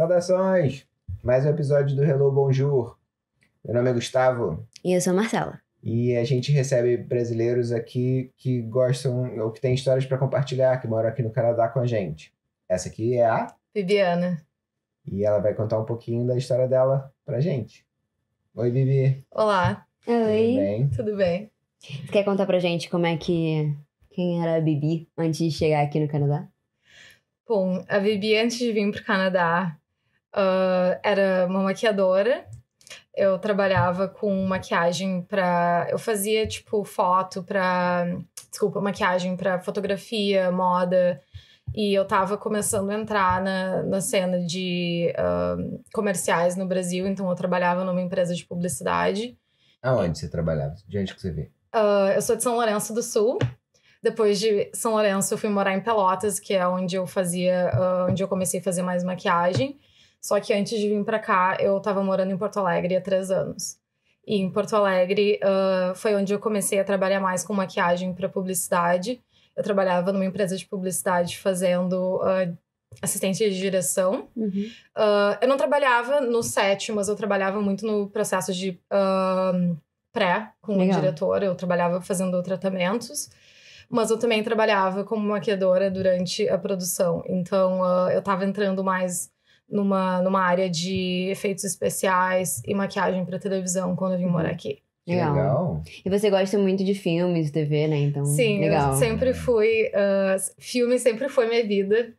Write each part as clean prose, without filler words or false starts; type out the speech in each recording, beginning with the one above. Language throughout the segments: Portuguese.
Saudações! Mais um episódio do Hello Bonjour. Meu nome é Gustavo. E eu sou a Marcela. E a gente recebe brasileiros aqui que gostam, ou que têm histórias para compartilhar, que moram aqui no Canadá com a gente. Essa aqui é a Bibiana. E ela vai contar um pouquinho da história dela pra gente. Oi, Bibi. Olá. Oi. Tudo bem? Tudo bem? Você quer contar pra gente como é que... Quem era a Bibi antes de chegar aqui no Canadá? Bom, a Bibi, antes de vir pro Canadá, era uma maquiadora. Eu trabalhava com maquiagem pra... Eu fazia, tipo, foto pra... Desculpa, maquiagem pra fotografia, moda. E eu tava começando a entrar na cena de comerciais no Brasil. Então, eu trabalhava numa empresa de publicidade. Aonde você trabalhava? De onde que você veio? Eu sou de São Lourenço do Sul. Depois de São Lourenço, eu fui morar em Pelotas, que é onde eu onde eu comecei a fazer mais maquiagem. Só que antes de vir pra cá, eu tava morando em Porto Alegre há 3 anos. E em Porto Alegre foi onde eu comecei a trabalhar mais com maquiagem pra publicidade. Eu trabalhava numa empresa de publicidade fazendo assistente de direção. Uhum. Eu não trabalhava no set, mas eu trabalhava muito no processo de pré com o diretor. Eu trabalhava fazendo tratamentos. Mas eu também trabalhava como maquiadora durante a produção. Então, eu tava entrando mais numa área de efeitos especiais e maquiagem pra televisão quando eu vim morar aqui. Legal. E você gosta muito de filmes, TV, né? Então, sim, legal. Eu sempre fui... filme sempre foi minha vida,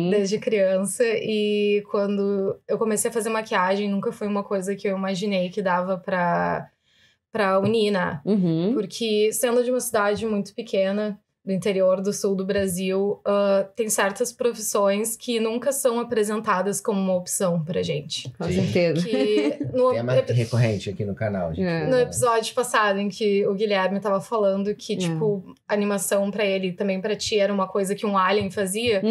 desde criança. E quando eu comecei a fazer maquiagem, nunca foi uma coisa que eu imaginei que dava pra unir, né? Porque sendo de uma cidade muito pequena, do interior do sul do Brasil, tem certas profissões que nunca são apresentadas como uma opção pra gente. Com certeza. Tema recorrente aqui no canal, gente. No episódio passado, em que o Guilherme tava falando que, tipo, animação pra ele, também pra ti, era uma coisa que um alien fazia.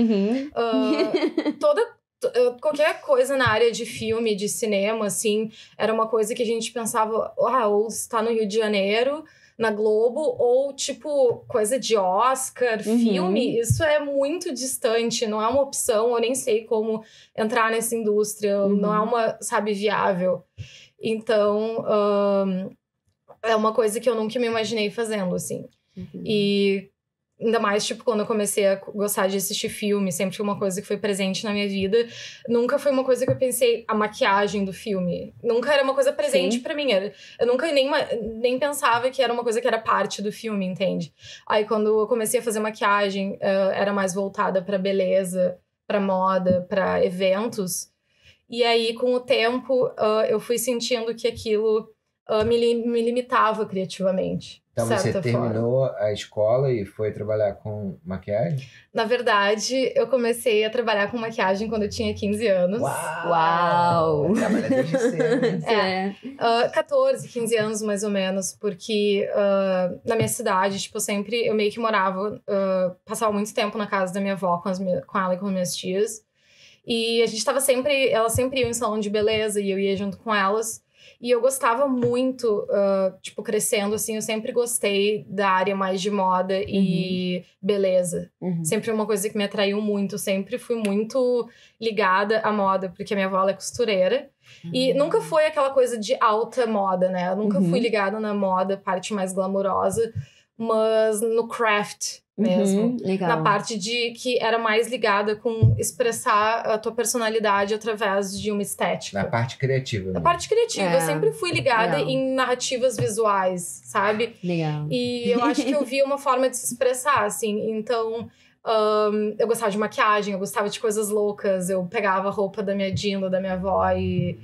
Qualquer coisa na área de filme, de cinema, assim, era uma coisa que a gente pensava, ou está no Rio de Janeiro, na Globo, ou, tipo, coisa de Oscar, filme. Isso é muito distante, não é uma opção, eu nem sei como entrar nessa indústria, não é uma, sabe, viável. Então, é uma coisa que eu nunca me imaginei fazendo, assim. E... ainda mais, tipo, quando eu comecei a gostar de assistir filme, sempre foi uma coisa que foi presente na minha vida. Nunca foi uma coisa que eu pensei, a maquiagem do filme. Nunca era uma coisa presente pra mim. Eu nunca nem pensava que era uma coisa que era parte do filme, entende? Aí, quando eu comecei a fazer maquiagem, era mais voltada pra beleza, pra moda, pra eventos. E aí, com o tempo, eu fui sentindo que aquilo me limitava criativamente. Então você terminou a escola e foi trabalhar com maquiagem? Na verdade, eu comecei a trabalhar com maquiagem quando eu tinha 15 anos. Uau! Trabalha desde cedo. 14, 15 anos mais ou menos, porque na minha cidade, tipo, eu meio que morava, passava muito tempo na casa da minha avó com ela e com as minhas tias. E a gente tava elas sempre iam em salão de beleza e eu ia junto com elas. E eu gostava muito, tipo, crescendo, assim, eu sempre gostei da área mais de moda e beleza. Sempre uma coisa que me atraiu muito, sempre fui muito ligada à moda, porque a minha avó ela é costureira. E nunca foi aquela coisa de alta moda, né? Eu nunca fui ligada na moda, parte mais glamurosa, mas no craft mesmo. Na parte de que era mais ligada com expressar a tua personalidade através de uma estética. Na parte criativa. Na parte criativa. Eu sempre fui ligada em narrativas visuais, sabe? Legal. E eu acho que eu via uma forma de se expressar, assim. Então, eu gostava de maquiagem, eu gostava de coisas loucas. Eu pegava a roupa da minha Dinda, da minha avó e...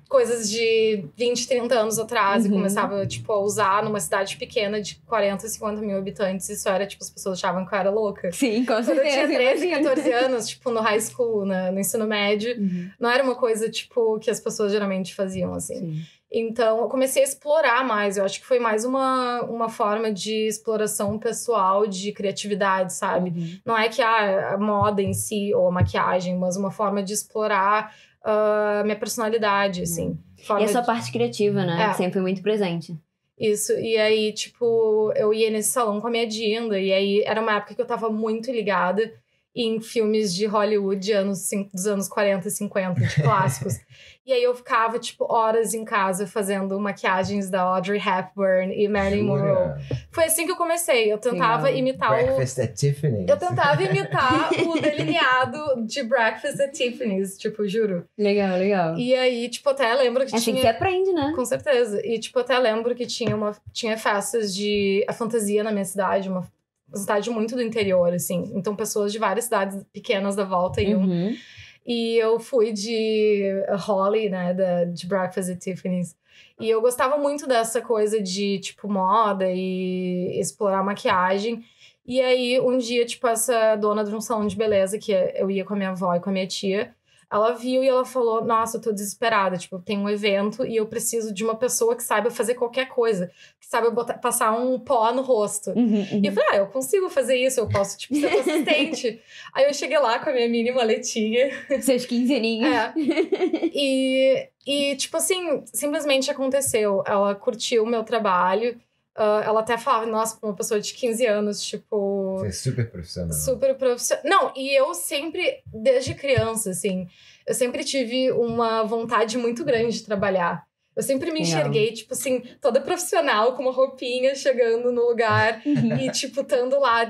coisas de 20, 30 anos atrás e começava, tipo, a usar numa cidade pequena de 40, 50 mil habitantes. Isso era, tipo, as pessoas achavam que eu era louca. Sim, com certeza. Quando eu tinha 13, 14 anos, tipo, no high school, no ensino médio, não era uma coisa, tipo, que as pessoas geralmente faziam, assim. Sim. Então, eu comecei a explorar mais. Eu acho que foi mais uma forma de exploração pessoal, de criatividade, sabe? Não é que a moda em si, ou a maquiagem, mas uma forma de explorar minha personalidade, assim. E a sua parte criativa, né? Sempre foi muito presente. Isso, e aí, tipo, eu ia nesse salão com a minha Dinda, e aí era uma época que eu tava muito ligada, em filmes de Hollywood dos anos 40 e 50, de clássicos. E aí eu ficava, tipo, horas em casa fazendo maquiagens da Audrey Hepburn e Marilyn Monroe. Foi assim que eu comecei. Eu tentava imitar Breakfast at Tiffany's. Eu tentava imitar o delineado de Breakfast at Tiffany's, tipo, juro. Legal, legal. E aí, tipo, até lembro que É assim tinha... que você aprende, né? Com certeza. E, tipo, até lembro que tinha festas de... A fantasia na minha cidade, uma cidade muito do interior, assim. Então, pessoas de várias cidades pequenas da volta iam. Uhum. E eu fui de Holly, né, de Breakfast at Tiffany's. E eu gostava muito dessa coisa de, tipo, moda e explorar maquiagem. E aí, um dia, tipo, essa dona de um salão de beleza, que eu ia com a minha avó e com a minha tia, ela viu e ela falou, nossa, eu tô desesperada, tipo, tem um evento e eu preciso de uma pessoa que saiba fazer qualquer coisa, que saiba passar um pó no rosto. Uhum. E eu falei, eu consigo fazer isso, eu posso, tipo, ser tua assistente. Aí eu cheguei lá com a minha mini maletinha. Seus 15 aninhos. E, tipo assim, simplesmente aconteceu. Ela curtiu o meu trabalho. Ela até falava, nossa, uma pessoa de 15 anos, tipo... Você é super profissional. Super profissional. Não, e eu sempre, desde criança, assim, eu sempre tive uma vontade muito grande de trabalhar. Eu sempre me enxerguei, tipo assim, toda profissional, com uma roupinha, chegando no lugar e, tipo, estando lá,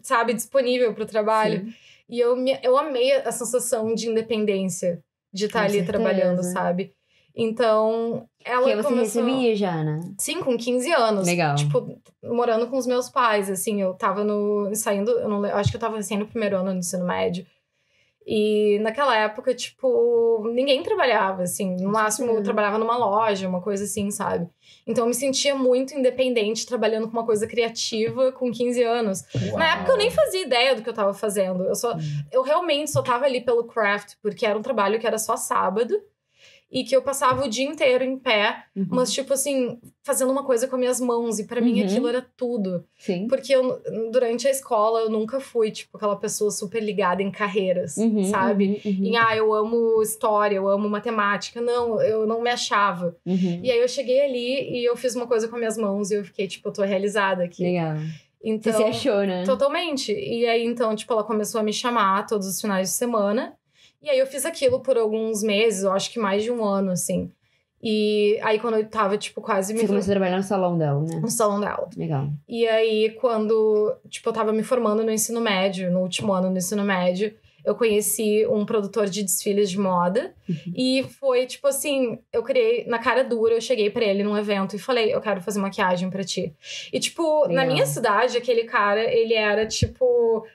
sabe, disponível pro trabalho. Sim. E eu amei a sensação de independência, de estar ali trabalhando, sabe? Então, ela Que você começou... recebia já, né? Sim, com 15 anos. Legal. Tipo, morando com os meus pais, assim. Eu tava saindo... Eu acho que eu tava no primeiro ano do ensino médio. E naquela época, tipo... Ninguém trabalhava, assim. No máximo, eu trabalhava numa loja, uma coisa assim, sabe? Então, eu me sentia muito independente, trabalhando com uma coisa criativa com 15 anos. Uau. Na época, eu nem fazia ideia do que eu tava fazendo. Eu realmente só tava ali pelo craft, porque era um trabalho que era só sábado. E que eu passava o dia inteiro em pé, mas, tipo assim, fazendo uma coisa com as minhas mãos. E pra mim aquilo era tudo. Sim. Porque durante a escola, eu nunca fui, tipo, aquela pessoa super ligada em carreiras, sabe? Em, eu amo história, eu amo matemática. Não, eu não me achava. E aí eu cheguei ali e eu fiz uma coisa com as minhas mãos e eu fiquei, tipo, eu tô realizada aqui. Legal. Então, você se achou, né? Totalmente. E aí, então, tipo, ela começou a me chamar todos os finais de semana. E aí eu fiz aquilo por alguns meses, eu acho que mais de um ano, assim. E aí quando eu tava, tipo, quase Você começou a trabalhar no salão dela, né? No salão dela. Legal. E aí quando, tipo, eu tava me formando no ensino médio, no último ano do ensino médio, eu conheci um produtor de desfiles de moda. E foi, tipo assim, eu criei, na cara dura, eu cheguei pra ele num evento e falei, eu quero fazer maquiagem pra ti. E, tipo, na minha cidade, aquele cara, ele era, tipo...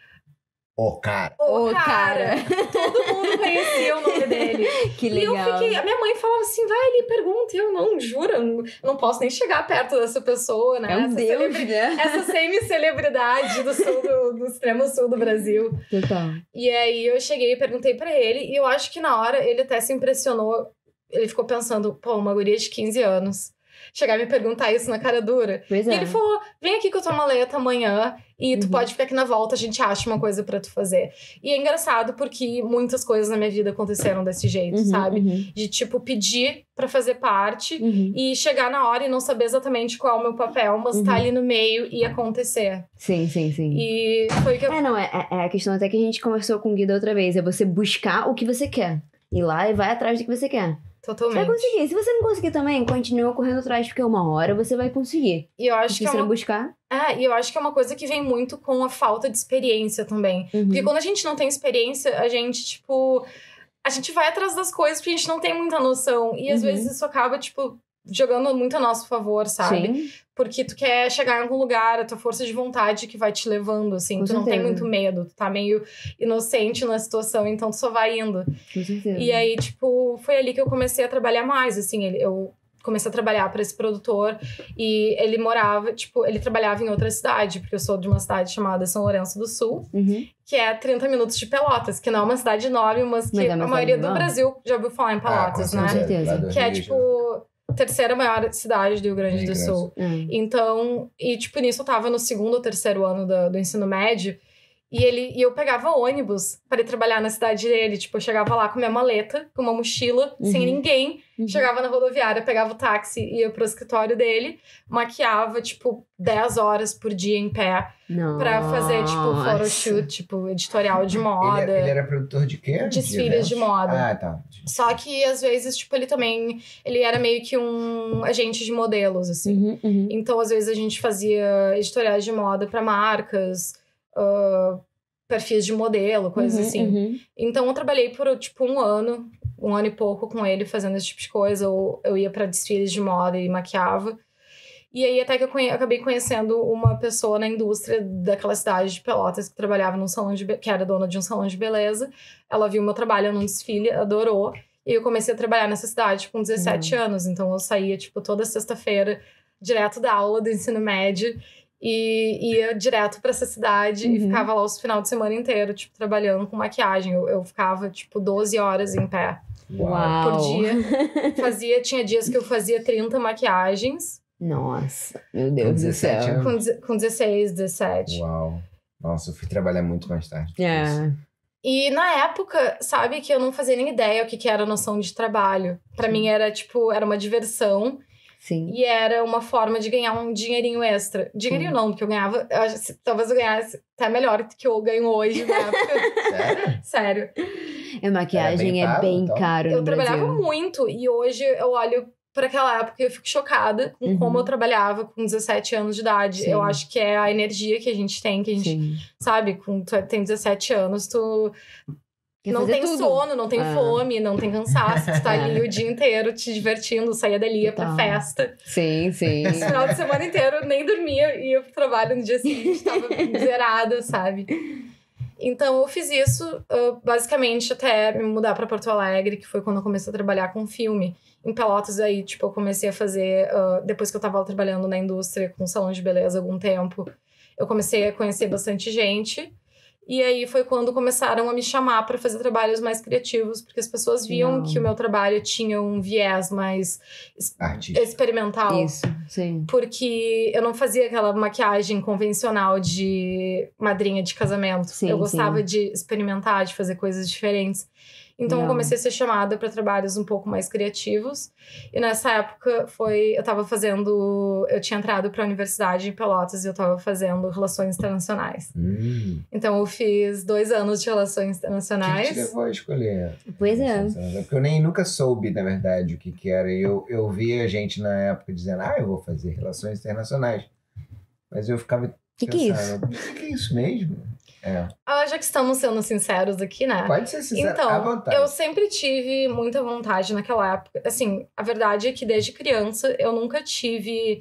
O cara. O cara. Todo mundo conhecia o nome dele. Que legal. E eu fiquei... A minha mãe falava assim, vai ali, pergunta. Eu não, juro, não posso nem chegar perto dessa pessoa, né? É um deus, né? Essa semi-celebridade do extremo sul do Brasil. Total. E aí eu cheguei e perguntei pra ele. E eu acho que na hora ele até se impressionou. Ele ficou pensando, pô, uma guria de 15 anos... chegar e me perguntar isso na cara dura. Pois é. E ele falou, vem aqui com a tua maleta amanhã e tu pode ficar aqui na volta, a gente acha uma coisa pra tu fazer. E é engraçado porque muitas coisas na minha vida aconteceram desse jeito, sabe? De, tipo, pedir pra fazer parte e chegar na hora e não saber exatamente qual é o meu papel, mas tá ali no meio e acontecer. Sim, sim, sim. E foi o que eu... É a questão até que a gente conversou com o Gui da outra vez, é você buscar o que você quer. Ir lá e vai atrás do que você quer. Totalmente. Você vai conseguir. Se você não conseguir também, continua correndo atrás, porque uma hora você vai conseguir. E eu acho se você não buscar... e eu acho que é uma coisa que vem muito com a falta de experiência também. Porque quando a gente não tem experiência, a gente, tipo... A gente vai atrás das coisas porque a gente não tem muita noção. E às vezes isso acaba, tipo, jogando muito a nosso favor, sabe? Sim. Porque tu quer chegar em algum lugar, a tua força de vontade que vai te levando, assim. Com tu não tem certeza. muito medo, tu tá meio inocente na situação, então tu só vai indo. Com certeza. E aí, tipo, foi ali que eu comecei a trabalhar mais, assim. Eu comecei a trabalhar para esse produtor e ele morava, tipo, ele trabalhava em outra cidade, porque eu sou de uma cidade chamada São Lourenço do Sul, que é 30 minutos de Pelotas, que não é uma cidade enorme, mas que a maioria do Brasil já ouviu falar em Pelotas, né? Com certeza. Que é, tipo, a terceira maior cidade do Rio Grande do Sul. Então, e tipo, nisso eu tava no segundo ou terceiro ano do ensino médio. E eu pegava ônibus para ir trabalhar na cidade dele. Tipo, eu chegava lá com minha maleta, com uma mochila, sem ninguém. Chegava na rodoviária, pegava o táxi, ia pro escritório dele. Maquiava, tipo, 10 horas por dia em pé. Pra fazer, tipo, photoshoot, tipo, editorial de moda. Ele era produtor de quê? Desfiles de moda. Ah, tá. Só que, às vezes, tipo, ele era meio que um agente de modelos, assim. Então, às vezes, a gente fazia editoriais de moda pra marcas, perfis de modelo, coisas assim. Então, eu trabalhei por, tipo, um ano e pouco com ele fazendo esse tipo de coisa. Ou eu ia pra desfiles de moda e maquiava. E aí, até que eu acabei conhecendo uma pessoa na indústria daquela cidade de Pelotas que trabalhava num salão que era dona de um salão de beleza. Ela viu meu trabalho num desfile, adorou. E eu comecei a trabalhar nessa cidade com 17 anos. Então, eu saía, tipo, toda sexta-feira, direto da aula do ensino médio. E ia direto pra essa cidade e ficava lá os final de semana inteiro, tipo, trabalhando com maquiagem. Eu ficava, tipo, 12 horas em pé por dia. Tinha dias que eu fazia 30 maquiagens. Nossa, meu Deus do céu. Com 16, 17. Uau. Nossa, eu fui trabalhar muito mais tarde. E na época, sabe, que eu não fazia nem ideia o que era a noção de trabalho. Pra mim era, tipo, era uma diversão. Sim. E era uma forma de ganhar um dinheirinho extra. Dinheirinho não, porque eu ganhava... talvez eu ganhasse até melhor do que eu ganho hoje na época. Sério? A maquiagem é bem caro no Brasil. Eu trabalhava muito. E hoje eu olho para aquela época e eu fico chocada com como eu trabalhava com 17 anos de idade. Sim. Eu acho que é a energia que a gente tem. Que a gente, sabe, tu tem 17 anos, tu... Não tem sono, não tem fome, não tem cansaço. Tu tá ali o dia inteiro te divertindo, saía dali, ia pra festa. Sim. Esse final de semana inteiro nem dormia, ia pro trabalho no dia seguinte, tava zerada, sabe? Então eu fiz isso basicamente até me mudar pra Porto Alegre, que foi quando eu comecei a trabalhar com filme. Em Pelotas, aí, tipo, eu comecei a fazer... depois que eu tava trabalhando na indústria com salão de beleza há algum tempo, eu comecei a conhecer bastante gente. E aí foi quando começaram a me chamar para fazer trabalhos mais criativos, porque as pessoas viam que o meu trabalho tinha um viés mais experimental. Isso, sim. Porque eu não fazia aquela maquiagem convencional de madrinha de casamento. Sim, eu gostava de experimentar, de fazer coisas diferentes. Então, eu comecei a ser chamada para trabalhos um pouco mais criativos. E nessa época, eu tinha entrado para a universidade em Pelotas e eu estava fazendo relações internacionais. Então, eu fiz 2 anos de relações internacionais. O que te levou a escolher? Pois é. Porque eu nunca soube, na verdade, o que era. Eu via gente na época dizendo, eu vou fazer relações internacionais. Mas eu ficava pensando, o que é isso mesmo? Já que estamos sendo sinceros aqui, né? Pode ser sincero, então, à vontade. Eu sempre tive muita vontade naquela época. Assim, a verdade é que desde criança eu nunca tive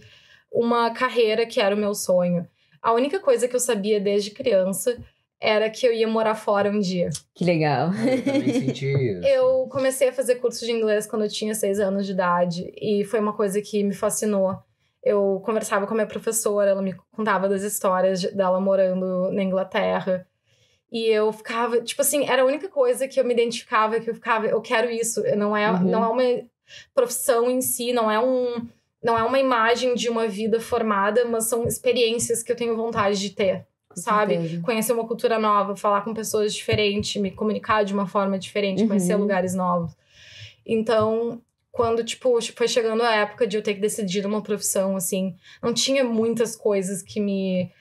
uma carreira que era o meu sonho. A única coisa que eu sabia desde criança era que eu ia morar fora um dia. Que legal. Eu também senti isso. Eu comecei a fazer curso de inglês quando eu tinha 6 anos de idade. E foi uma coisa que me fascinou. Eu conversava com a minha professora, ela me contava das histórias dela morando na Inglaterra. E eu ficava, tipo assim, era a única coisa que eu me identificava, que eu ficava, eu quero isso. Não é uma profissão em si, não é uma imagem de uma vida formada, mas são experiências que eu tenho vontade de ter, sabe? Conhecer uma cultura nova, falar com pessoas diferentes, me comunicar de uma forma diferente, conhecer lugares novos. Então, quando, tipo, foi chegando a época de eu ter que decidir uma profissão, assim, não tinha muitas coisas que me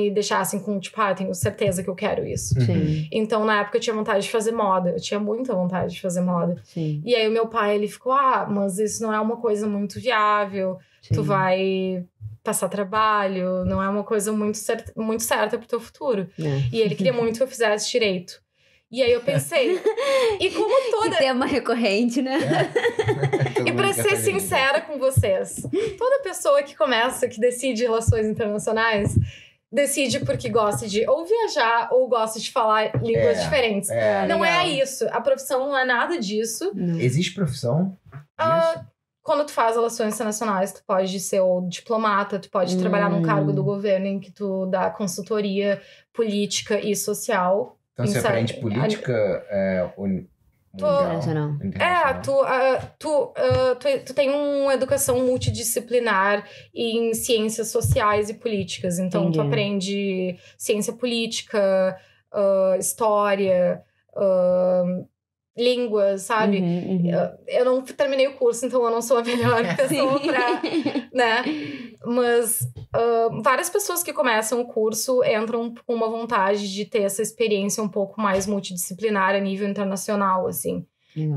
deixassem com, tipo, eu tenho certeza que eu quero isso. Sim. Então, na época, eu tinha vontade de fazer moda. Eu tinha muita vontade de fazer moda. Sim. E aí, o meu pai, ele ficou, mas isso não é uma coisa muito viável. Sim. Tu vai passar trabalho. Não é uma coisa muito certa pro teu futuro. E ele queria muito que eu fizesse direito. E aí, eu pensei... e como toda... Que tema recorrente, né? E pra ser sincera com vocês, toda pessoa que decide relações internacionais, decide porque gosta de ou viajar ou gosta de falar línguas diferentes. Não é isso. A profissão não é nada disso. Existe profissão disso? Quando tu faz relações internacionais, tu pode ser ou diplomata, tu pode trabalhar num cargo do governo em que tu dá consultoria política e social. Então você aprende política Internacional. Tu tem uma educação multidisciplinar em ciências sociais e políticas. Então, tu aprende ciência política, história, línguas, sabe? Eu não terminei o curso, então eu não sou a melhor pessoa pra... né? Mas várias pessoas que começam o curso entram com uma vontade de ter essa experiência um pouco mais multidisciplinar a nível internacional, assim.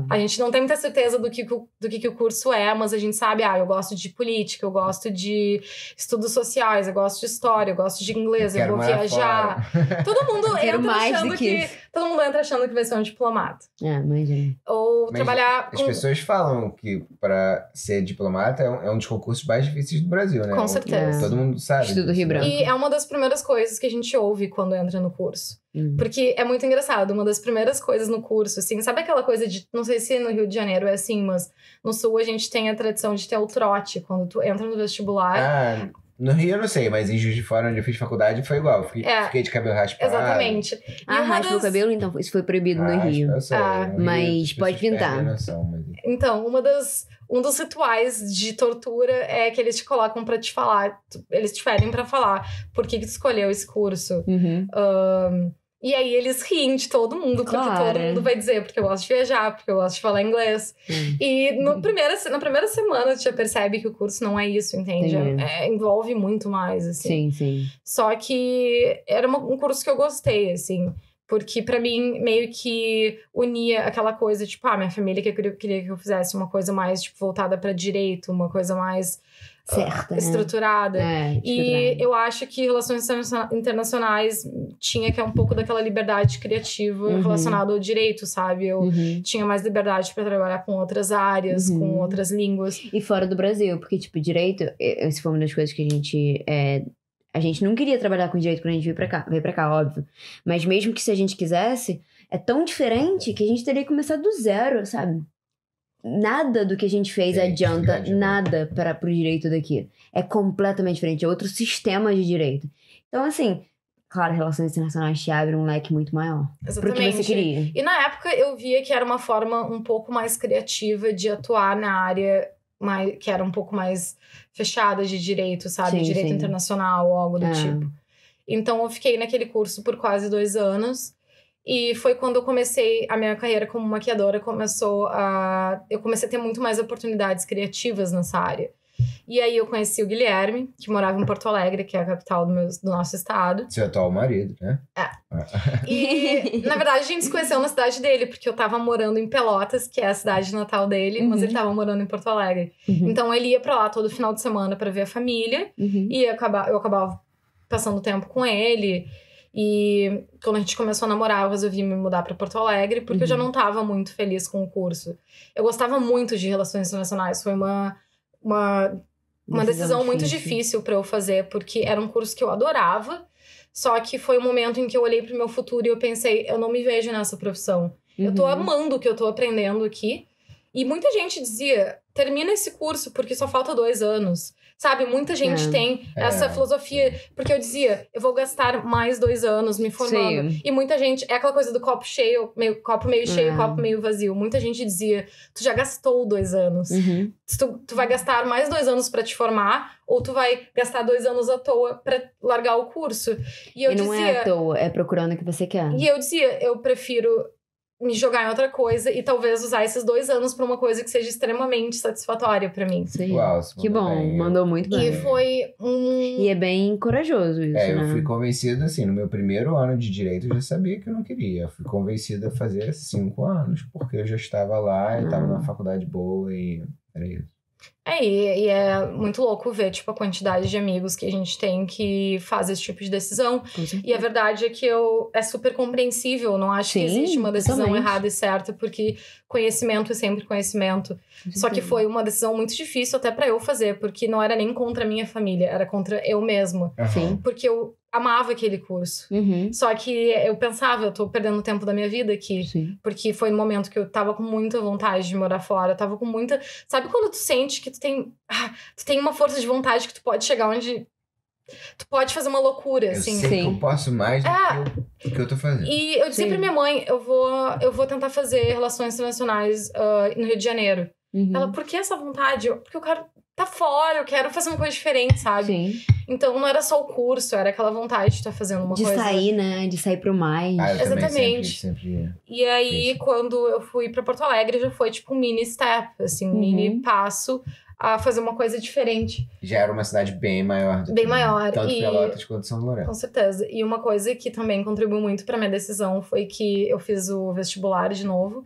A gente não tem muita certeza do que o curso é, mas a gente sabe, eu gosto de política, eu gosto de estudos sociais, eu gosto de história, eu gosto de inglês, eu vou viajar. Todo mundo entra achando que vai ser um diplomata. Imagina. Ou trabalhar As pessoas falam que para ser diplomata é um dos concursos mais difíceis do Brasil, né? Com certeza. Todo mundo sabe. Estudo Rio Branco. E é uma das primeiras coisas que a gente ouve quando entra no curso. Porque é muito engraçado, uma das primeiras coisas no curso, assim, sabe aquela coisa de, não sei se no Rio de Janeiro é assim, mas no Sul a gente tem a tradição de ter o trote, quando tu entra no vestibular. No Rio eu não sei, mas em Juiz de Fora, onde eu fiz faculdade, foi igual. Fiquei de cabelo raspado. Exatamente. Raspa o cabelo, então isso foi proibido no Rio. Eu sei, no mas Rio, pode pintar. Então, um dos rituais de tortura é que eles te colocam pra te falar, eles te pedem pra falar por que tu escolheu esse curso. E aí eles riem de todo mundo, porque todo mundo vai dizer, porque eu gosto de viajar, porque eu gosto de falar inglês. E na primeira semana tu já percebe que o curso não é isso, entende? Envolve muito mais, assim. Sim. Só que era um curso que eu gostei, assim. Porque pra mim, meio que unia aquela coisa, tipo, minha família queria que eu fizesse uma coisa mais, tipo, voltada pra direito, uma coisa mais... certa, estruturada. E eu acho que relações internacionais tinha que um pouco daquela liberdade criativa relacionada ao direito, sabe? Eu tinha mais liberdade para trabalhar com outras áreas, com outras línguas. E fora do Brasil, porque, tipo, direito, essa foi uma das coisas que a gente não queria trabalhar com direito quando a gente veio pra cá, óbvio. Mas mesmo que se a gente quisesse, é tão diferente que a gente teria que começar do zero, sabe? Nada do que a gente fez adianta nada pro direito daqui. É completamente diferente. É outro sistema de direito. Então, assim, claro, relações internacionais te abrem um leque muito maior. Exatamente. Pro que você queria. E na época eu via que era uma forma um pouco mais criativa de atuar na área que era um pouco mais fechada de direito, sabe? Direito internacional ou algo do tipo. Então eu fiquei naquele curso por quase 2 anos. E foi quando eu comecei a minha carreira como maquiadora, eu comecei a ter muito mais oportunidades criativas nessa área. E aí eu conheci o Guilherme, que morava em Porto Alegre, que é a capital do nosso estado. Seu atual marido, né? E, na verdade, a gente se conheceu na cidade dele, porque eu tava morando em Pelotas, que é a cidade natal dele, mas ele tava morando em Porto Alegre. Então ele ia pra lá todo final de semana pra ver a família, e eu acabava passando tempo com ele. E quando a gente começou a namorar, eu resolvi me mudar pra Porto Alegre, porque eu já não tava muito feliz com o curso. Eu gostava muito de relações internacionais, foi uma decisão muito difícil pra eu fazer, porque era um curso que eu adorava, só que foi um momento em que eu olhei pro meu futuro e eu pensei, eu não me vejo nessa profissão. Eu tô amando o que eu tô aprendendo aqui. E muita gente dizia, termina esse curso porque só falta 2 anos. Sabe, muita gente tem essa filosofia. Porque eu dizia, eu vou gastar mais 2 anos me formando. E muita gente, é aquela coisa do copo cheio, copo meio cheio, copo meio vazio. Muita gente dizia, tu já gastou 2 anos. Tu vai gastar mais 2 anos pra te formar, ou tu vai gastar 2 anos à toa pra largar o curso. E não é à toa, é procurando o que você quer. E eu dizia, eu prefiro me jogar em outra coisa e talvez usar esses 2 anos pra uma coisa que seja extremamente satisfatória pra mim. Uau, que bom, mandou muito bem. E foi E é bem corajoso isso, né? Eu fui convencido, assim, no meu primeiro ano de direito eu já sabia que eu não queria. Eu fui convencido a fazer 5 anos, porque eu já estava lá e estava numa faculdade boa e era isso. E é muito louco ver, tipo, a quantidade de amigos que a gente tem que faz esse tipo de decisão. E a verdade é que é super compreensível. Eu não acho que existe uma decisão errada e certa, porque conhecimento é sempre conhecimento. Só que foi uma decisão muito difícil até pra eu fazer, porque não era nem contra a minha família, era contra eu mesma. Porque eu amava aquele curso. Só que eu pensava, eu tô perdendo tempo da minha vida aqui. Porque foi no momento que eu tava com muita vontade de morar fora. Eu tava com muita... Sabe quando tu sente que tu tem uma força de vontade que tu pode chegar onde Tu pode fazer uma loucura, assim. Eu sei que eu posso mais do que eu tô fazendo. E eu disse pra minha mãe, eu vou tentar fazer relações internacionais no Rio de Janeiro. Ela, por que essa vontade? Porque eu quero tá fora, eu quero fazer uma coisa diferente, sabe? Sim. Então não era só o curso, era aquela vontade de estar fazendo uma coisa... De sair, né? De sair pro mais. Exatamente. Sempre E aí, quando eu fui pra Porto Alegre, já foi tipo um mini step, assim, um mini passo a fazer uma coisa diferente. Já era uma cidade bem maior. Bem maior. Tanto Pelotas quanto São Lourenço. Com certeza. E uma coisa que também contribuiu muito pra minha decisão foi que eu fiz o vestibular de novo.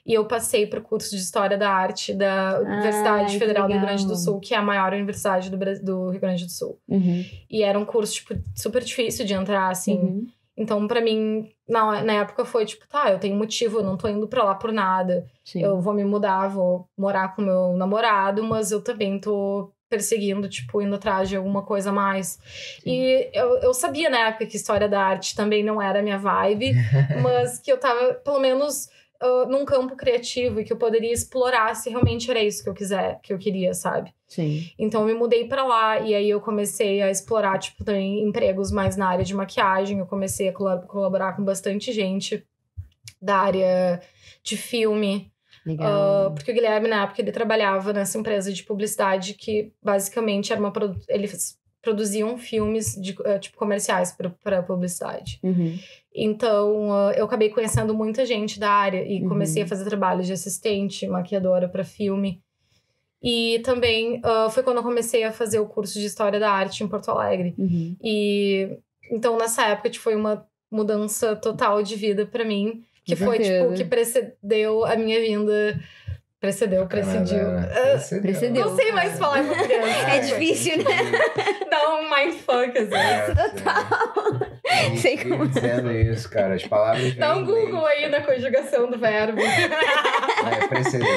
E eu passei pro curso de História da Arte da Universidade Federal do Rio Grande do Sul, que é a maior universidade do Rio Grande do Sul. E era um curso, tipo, super difícil de entrar, assim. Então, pra mim, na época foi tipo, tá, eu tenho motivo, eu não tô indo pra lá por nada. Sim. Eu vou me mudar, vou morar com meu namorado, mas eu também tô perseguindo, tipo, indo atrás de alguma coisa a mais. Sim. E eu sabia na época que História da Arte também não era a minha vibe, mas que eu tava, pelo menos... num campo criativo e que eu poderia explorar se realmente era isso que eu queria, sabe? Sim. Então eu me mudei pra lá e aí eu comecei a explorar, tipo, também empregos mais na área de maquiagem. Eu comecei a colaborar com bastante gente da área de filme. Legal. Porque o Guilherme, na época, ele trabalhava nessa empresa de publicidade que basicamente era eles produziam filmes de, tipo, comerciais para publicidade. Então, eu acabei conhecendo muita gente da área e comecei a fazer trabalho de assistente, maquiadora para filme. E também foi quando eu comecei a fazer o curso de História da Arte em Porto Alegre. E então, nessa época, tipo, foi uma mudança total de vida para mim, que foi, tipo, que precedeu a minha vinda... Precedeu. Não sei mais falar em português. É difícil, né? Dá um mindfuck, assim. Total. Sei como dizendo isso, cara. As palavras... Dá um Google aí na conjugação do verbo. Precedeu,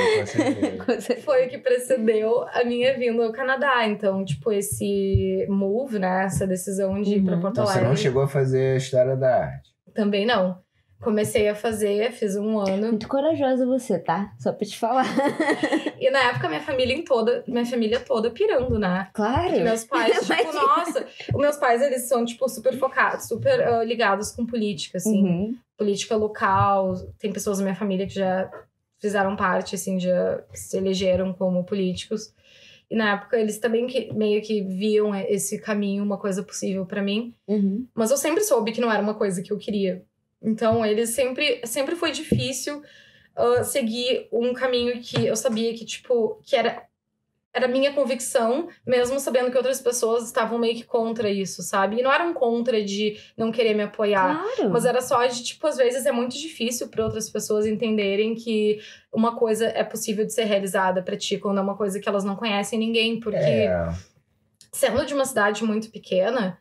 com certeza. Foi o que precedeu a minha vinda ao Canadá. Então, tipo, esse move, né? Essa decisão de ir pra Porto Alegre. Você não chegou a fazer História da Arte? Também não. Comecei a fazer, fiz 1 ano. Muito corajosa você, tá? Só pra te falar. E na época, minha família toda pirando, né? Claro. Porque meus pais, tipo, nossa... Os meus pais, eles são, tipo, super focados, super ligados com política, assim. Política local. Tem pessoas da minha família que já fizeram parte, assim, já se elegeram como políticos. E na época, eles também meio que viam esse caminho, uma coisa possível pra mim. Mas eu sempre soube que não era uma coisa que eu queria. Então, eles sempre foi difícil seguir um caminho que eu sabia que, tipo, que era minha convicção, mesmo sabendo que outras pessoas estavam meio que contra isso, sabe? E não era um contra de não querer me apoiar, mas era só de, tipo, às vezes é muito difícil para outras pessoas entenderem que uma coisa é possível de ser realizada pra ti, quando é uma coisa que elas não conhecem ninguém, porque sendo de uma cidade muito pequena...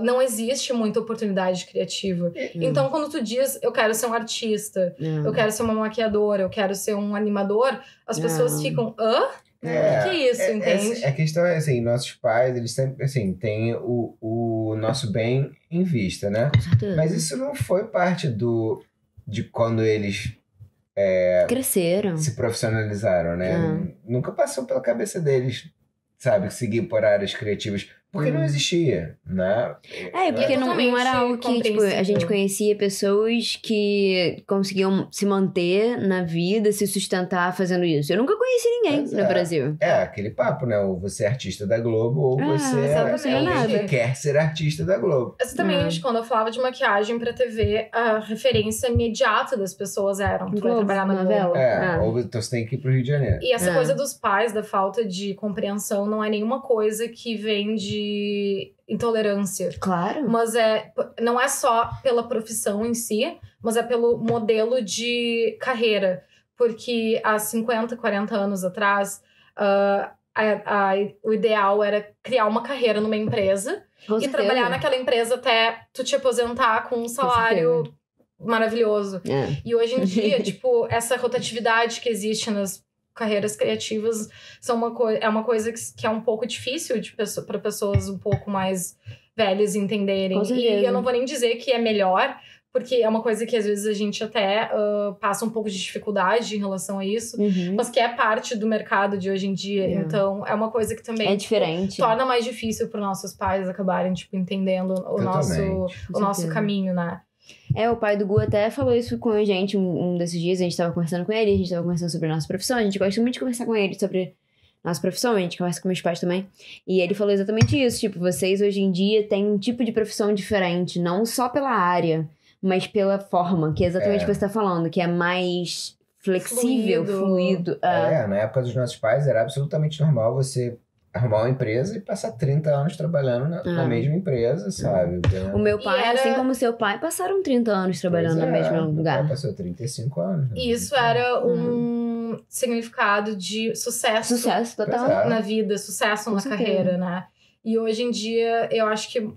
não existe muita oportunidade criativa. Então, quando tu diz, eu quero ser um artista, eu quero ser uma maquiadora, eu quero ser um animador, as pessoas ficam, hã? O que é isso, entende? A questão é assim, nossos pais, eles sempre, assim, têm o nosso bem em vista, né? Mas isso não foi parte de quando eles... cresceram. Se profissionalizaram, né? Nunca passou pela cabeça deles, sabe? Seguir por áreas criativas. Porque não existia, né? Porque não era algo que, tipo, a gente conhecia pessoas que conseguiam se manter na vida, se sustentar fazendo isso. Eu nunca conheci ninguém no Brasil. Aquele papo, né? Ou você é artista da Globo, ou você é alguém que quer ser artista da Globo. Exatamente. Quando eu falava de maquiagem pra TV, a referência imediata das pessoas eram tu vai trabalhar na Globo. Ou então você tem que ir pro Rio de Janeiro. E essa coisa dos pais, da falta de compreensão, não é nenhuma coisa que vem de intolerância. Claro. Mas não é só pela profissão em si, mas é pelo modelo de carreira. Porque há 50, 40 anos atrás, o ideal era criar uma carreira numa empresa e trabalhar naquela empresa até tu te aposentar com um salário maravilhoso. E hoje em dia, tipo, essa rotatividade que existe nas carreiras criativas é uma coisa que é um pouco difícil para pessoas um pouco mais velhas entenderem. E eu não vou nem dizer que é melhor, porque é uma coisa que às vezes a gente até passa um pouco de dificuldade em relação a isso, mas que é parte do mercado de hoje em dia. Então, é uma coisa que também é diferente. Torna mais difícil para os nossos pais acabarem, tipo, entendendo o nosso caminho, né? O pai do Gu até falou isso com a gente um desses dias. A gente tava conversando com ele, a gente tava conversando sobre a nossa profissão. A gente gosta muito de conversar com ele sobre nossa profissão, a gente conversa com meus pais também. E ele falou exatamente isso, tipo, vocês hoje em dia têm um tipo de profissão diferente, não só pela área, mas pela forma, que é exatamente o que você tá falando, que é mais flexível, fluido. Na época dos nossos pais era absolutamente normal você arrumar uma empresa e passar 30 anos trabalhando na mesma empresa, sabe? O meu pai, assim como o seu pai, passaram 30 anos trabalhando no mesmo lugar. Meu pai passou 35 anos. E isso era um significado de sucesso. Sucesso total. Na vida, sucesso na carreira, né? E hoje em dia, eu acho que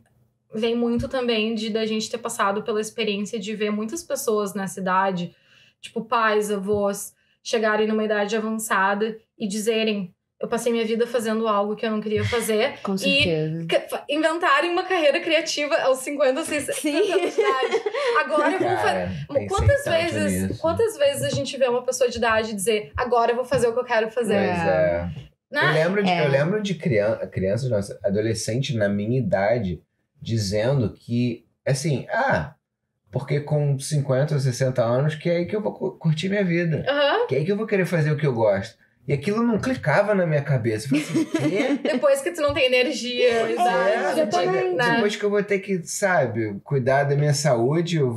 vem muito também da gente ter passado pela experiência de ver muitas pessoas nessa idade, tipo pais, avós, chegarem numa idade avançada e dizerem: eu passei minha vida fazendo algo que eu não queria fazer. Com certeza. E inventarem uma carreira criativa aos 50, 60 anos de idade. Agora eu vou fazer... Quantas vezes a gente vê uma pessoa de idade dizer: agora eu vou fazer o que eu quero fazer? Eu lembro de crianças, nossa, adolescente na minha idade, dizendo que, assim, porque com 50 ou 60 anos, que é aí que eu vou curtir minha vida. Que é aí que eu vou querer fazer o que eu gosto. E aquilo não clicava na minha cabeça. Eu falei assim, quê? Depois que tu não tem energia, depois que eu vou ter que, sabe, cuidar da minha saúde, eu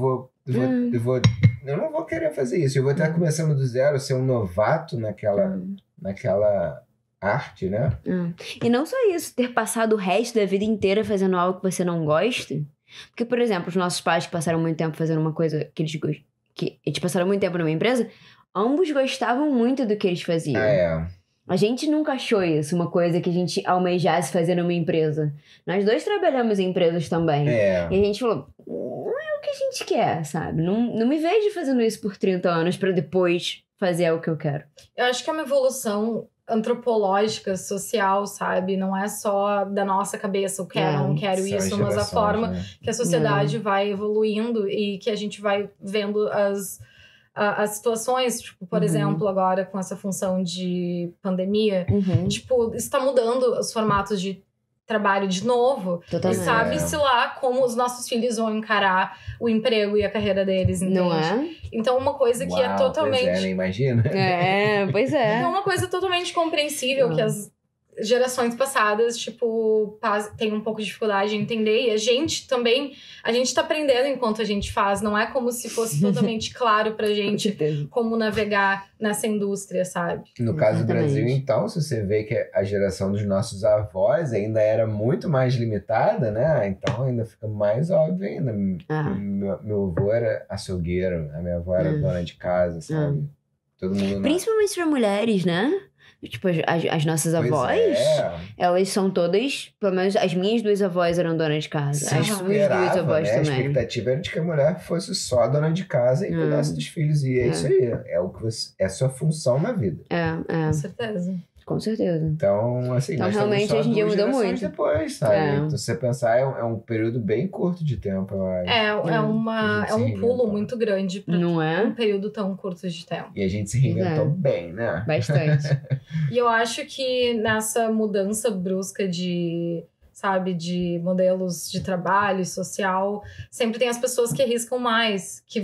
não vou querer fazer isso. Eu vou estar começando do zero, ser um novato naquela arte, né? E não só isso, ter passado o resto da vida inteira fazendo algo que você não gosta. Porque, por exemplo, os nossos pais que passaram muito tempo fazendo uma coisa que eles passaram muito tempo numa empresa, ambos gostavam muito do que eles faziam. A gente nunca achou isso uma coisa que a gente almejasse fazer numa empresa. Nós dois trabalhamos em empresas também. E a gente falou, não é o que a gente quer, sabe? Não me vejo fazendo isso por 30 anos pra depois fazer o que eu quero. Eu acho que é uma evolução antropológica, social, sabe? Não é só da nossa cabeça, eu quero, não quero isso, mas a forma que a sociedade vai evoluindo e que a gente vai vendo as situações, tipo, por exemplo, agora com essa função de pandemia, tipo, está mudando os formatos de trabalho de novo. Totalmente. E sabe-se lá como os nossos filhos vão encarar o emprego e a carreira deles, entende? Não é? Então, uma coisa que é totalmente... Pois nem imagina. Pois é. Então, uma coisa totalmente compreensível que as gerações passadas, tipo, tem um pouco de dificuldade em entender. E a gente também, a gente tá aprendendo enquanto a gente faz. Não é como se fosse totalmente claro pra gente como navegar nessa indústria, sabe? No caso do Brasil, então, se você vê que a geração dos nossos avós ainda era muito mais limitada, né? Então ainda fica mais óbvio ainda. Meu avô era açougueiro, a minha avó era dona de casa, sabe? Todo mundo... Principalmente para mulheres, né? Tipo, as nossas avós, elas são todas, pelo menos as minhas duas avós eram donas de casa. As suas duas avós também. A expectativa era de que a mulher fosse só dona de casa e cuidasse dos filhos. E é isso aí. É o que é a sua função na vida. Com certeza. Com certeza. Então, assim, então realmente hoje em dia mudou muito. Depois, sabe? Então, se você pensar, é um período bem curto de tempo, eu acho. É um pulo muito grande para um período tão curto de tempo. E a gente se reinventou bem, né? Bastante. E eu acho que nessa mudança brusca de modelos de trabalho e social, sempre tem as pessoas que arriscam mais, que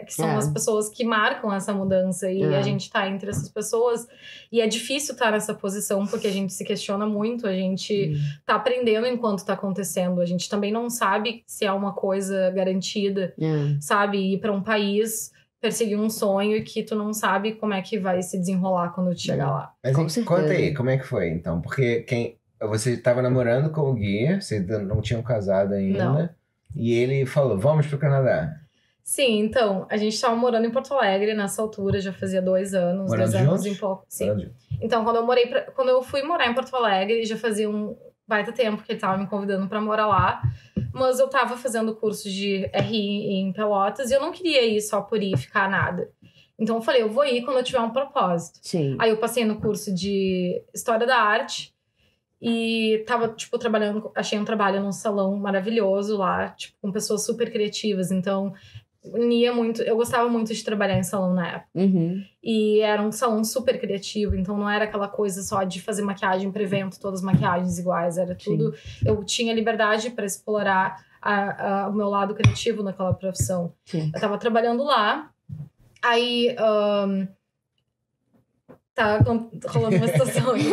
são as pessoas que marcam essa mudança, e a gente tá entre essas pessoas, e é difícil estar nessa posição, porque a gente se questiona muito, a gente tá aprendendo enquanto tá acontecendo, a gente também não sabe se é uma coisa garantida, sabe, ir pra um país, perseguir um sonho que tu não sabe como é que vai se desenrolar quando tu chegar lá. Mas conta aí, como é que foi, então? Porque você estava namorando com o Gui, vocês não tinham casado ainda. Não. E ele falou, vamos pro Canadá. Sim, então, a gente estava morando em Porto Alegre nessa altura, já fazia 2 anos. Morando 2 anos juntos? em pouco. Sim. Então, quando eu fui morar em Porto Alegre, já fazia um baita tempo que ele estava me convidando para morar lá. Mas eu estava fazendo curso de RI em Pelotas e eu não queria ir só por ir e ficar nada. Então eu falei, eu vou ir quando eu tiver um propósito. Sim. Aí eu passei no curso de História da Arte. E tava, tipo, achei um trabalho num salão maravilhoso lá, tipo, com pessoas super criativas. Então, Eu gostava muito de trabalhar em salão na época. E era um salão super criativo, então não era aquela coisa só de fazer maquiagem para evento, todas as maquiagens iguais, era tudo. Eu tinha liberdade para explorar o meu lado criativo naquela profissão. Eu tava trabalhando lá, aí tá rolando uma situação aqui.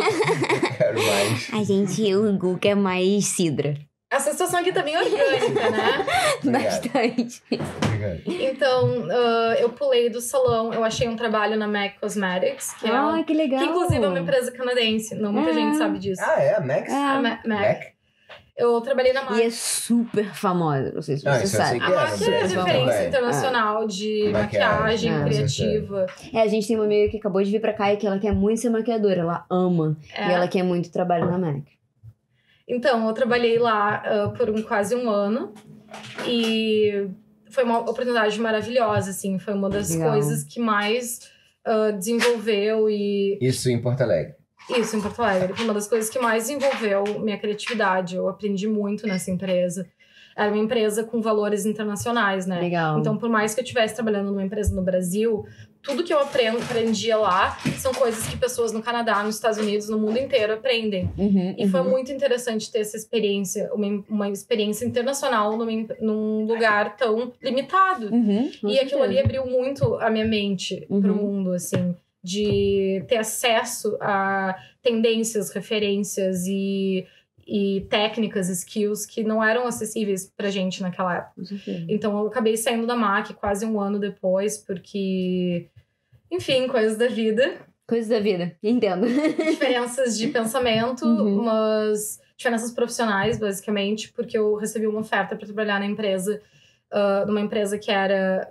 Quero mais. A gente, o Gu quer mais cidra. Essa situação aqui tá bem orgânica, né? Bastante. Obrigado. Então, eu pulei do salão, eu achei um trabalho na MAC Cosmetics, que que legal. que inclusive é uma empresa canadense, não muita gente sabe disso. É a Max? A MAC. Eu trabalhei na MAC. E é super famosa, não sei se você sabe. A MAC é referência internacional de maquiagem criativa. A gente tem uma amiga que acabou de vir pra cá e que ela quer muito ser maquiadora, ela ama. E ela quer muito trabalho na MAC. Então, eu trabalhei lá por quase um ano e foi uma oportunidade maravilhosa, assim. Foi uma das coisas que mais desenvolveu e... Isso em Porto Alegre. Isso, em Porto Alegre. Foi uma das coisas que mais desenvolveu minha criatividade. Eu aprendi muito nessa empresa. Era uma empresa com valores internacionais, né? Legal. Então, por mais que eu estivesse trabalhando numa empresa no Brasil, tudo que eu aprendia lá são coisas que pessoas no Canadá, nos Estados Unidos, no mundo inteiro aprendem. E foi muito interessante ter essa experiência, uma experiência internacional num lugar tão limitado. E aquilo ali abriu muito a minha mente pro mundo, assim, de ter acesso a tendências, referências e técnicas, skills que não eram acessíveis pra gente naquela época. Então eu acabei saindo da MAC quase um ano depois, porque, enfim, coisas da vida. Coisas da vida, entendo. Diferenças de pensamento, umas diferenças profissionais, basicamente, porque eu recebi uma oferta para trabalhar na empresa, numa empresa que era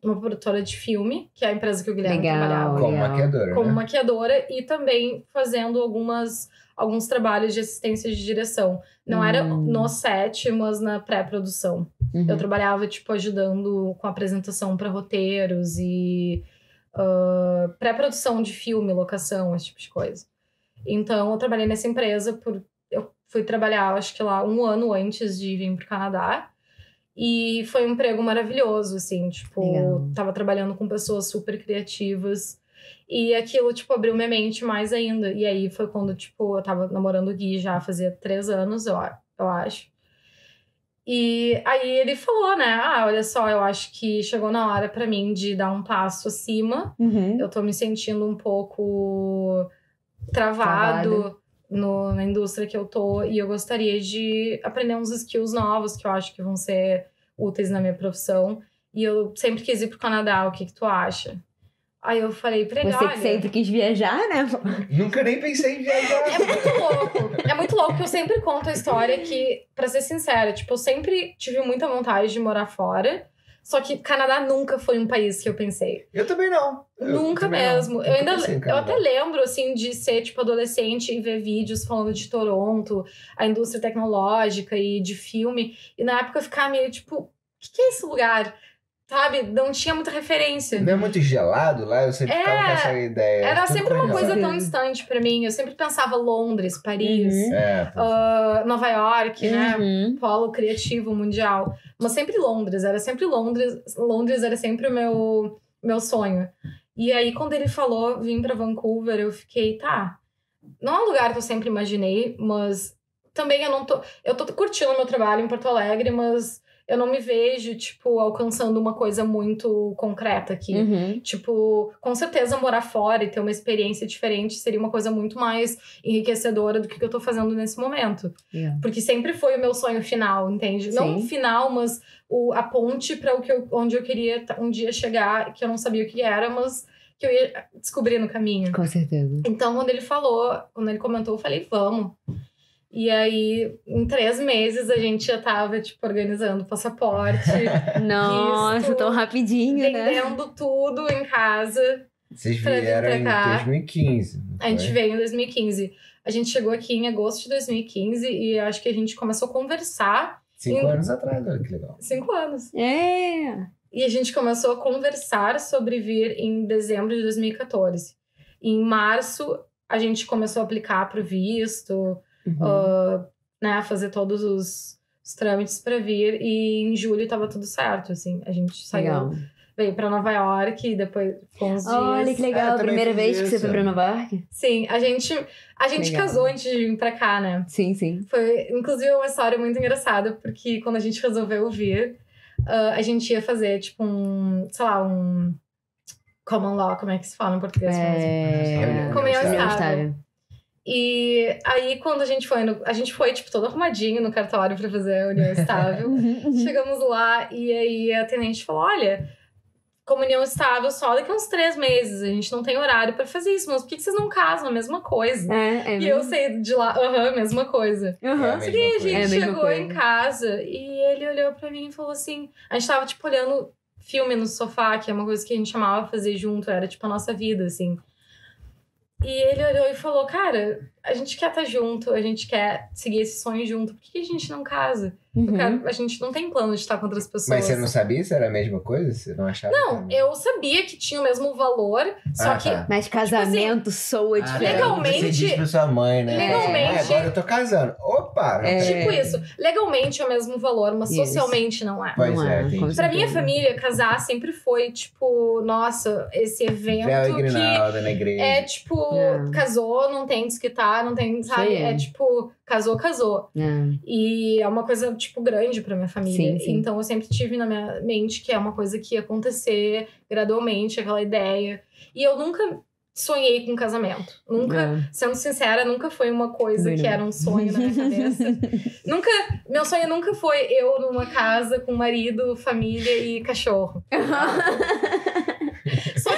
uma produtora de filme, que é a empresa que o Guilherme trabalhava. Como maquiadora, Como maquiadora e também fazendo alguns trabalhos de assistência de direção. Não era no set, mas na pré-produção. Eu trabalhava, tipo, ajudando com apresentação para roteiros e pré-produção de filme, locação, esse tipo de coisa. Então, eu trabalhei nessa empresa eu fui trabalhar, acho que lá, um ano antes de vir pro Canadá. E foi um emprego maravilhoso, assim, tipo, tava trabalhando com pessoas super criativas. E aquilo, tipo, abriu minha mente mais ainda. E aí foi quando, tipo, eu tava namorando o Gui já fazia 3 anos, eu acho. E aí ele falou, né? Olha só, eu acho que chegou na hora pra mim de dar um passo acima. Eu tô me sentindo um pouco travado na indústria que eu tô. E eu gostaria de aprender uns skills novos que eu acho que vão ser úteis na minha profissão. E eu sempre quis ir pro Canadá, o que tu acha? Aí eu falei pra ele, Você que sempre quis viajar, né? Nunca nem pensei em viajar. É muito louco. É muito louco que eu sempre conto a história que, pra ser sincera, tipo, eu sempre tive muita vontade de morar fora. Só que Canadá nunca foi um país que eu pensei. Eu também não. Nunca mesmo. Eu até lembro, assim, de ser, tipo, adolescente e ver vídeos falando de Toronto, a indústria tecnológica e de filme. E na época eu ficava meio, tipo, o que é esse lugar? Sabe? Não tinha muita referência. Não é muito gelado lá? Eu sempre ficava com essa ideia. Era sempre uma coisa tão distante pra mim. Eu sempre pensava Londres, Paris, Nova York, né? Polo criativo mundial. Mas sempre Londres. Era sempre Londres. Londres era sempre o meu sonho. E aí, quando ele falou vim pra Vancouver, eu fiquei, tá. Não é um lugar que eu sempre imaginei, mas também eu tô curtindo o meu trabalho em Porto Alegre, mas eu não me vejo, tipo, alcançando uma coisa muito concreta aqui. Tipo, com certeza morar fora e ter uma experiência diferente seria uma coisa muito mais enriquecedora do que eu tô fazendo nesse momento. Porque sempre foi o meu sonho final, entende? Sim. Não final, mas a ponte pra onde eu queria um dia chegar, que eu não sabia o que era, mas que eu ia descobrir no caminho. Com certeza. Então, quando ele comentou, eu falei, vamos. E aí, em 3 meses, a gente já tava, tipo, organizando passaporte. Nossa, visto, tão rapidinho, vendendo tudo em casa. Vocês vieram em 2015. A gente veio em 2015. A gente chegou aqui em agosto de 2015 e acho que a gente começou a conversar. 5 anos atrás, olha que legal. 5 anos. E a gente começou a conversar sobre vir em dezembro de 2014. E em março, a gente começou a aplicar pro visto... né, fazer todos os trâmites pra vir. E em julho tava tudo certo, assim. A gente saiu, Legal. veio pra Nova York e depois com uns dias. Olha que legal, a primeira vez que você foi pra Nova York? Sim, a gente Legal. casou antes de vir pra cá, né? Sim, sim. Foi, inclusive, uma história muito engraçada, porque quando a gente resolveu vir, a gente ia fazer, tipo, um common law, como é que se fala em português? Comunhão estável. E aí, quando a gente foi, tipo, todo arrumadinho no cartório pra fazer a união estável. Chegamos lá e aí a tenente falou, olha, comunhão estável só daqui a uns 3 meses. A gente não tem horário pra fazer isso, mas por que vocês não casam? A mesma coisa. E eu saí de lá, mesma coisa. Só que a gente chegou em casa e ele olhou pra mim e falou assim... A gente tava, tipo, olhando filme no sofá, que é uma coisa que a gente amava fazer junto. Era, tipo, a nossa vida, assim. E ele olhou e falou, cara, a gente quer estar junto, a gente quer seguir esse sonho junto. Por que a gente não casa? A gente não tem plano de estar com outras pessoas. Mas você não sabia se era a mesma coisa? Você não achava? Não, eu sabia que tinha o mesmo valor, só que... Mas casamento soa diferente. Legalmente... Você diz pra sua mãe, né? Legalmente... agora eu tô casando. Opa! Tipo isso. Legalmente é o mesmo valor, mas socialmente não é. Pois é. Pra minha família, casar sempre foi, tipo... Nossa, esse evento que... na igreja. É, tipo... Casou, não tem desquitar, não tem... Sabe? É tipo... Casou. E é uma coisa, tipo, grande pra minha família. Sim. Então, eu sempre tive na minha mente que é uma coisa que ia acontecer gradualmente, aquela ideia. E eu nunca sonhei com casamento. Nunca, sendo sincera, nunca foi uma coisa que era um sonho na minha cabeça. Meu sonho nunca foi eu numa casa com marido, família e cachorro. Só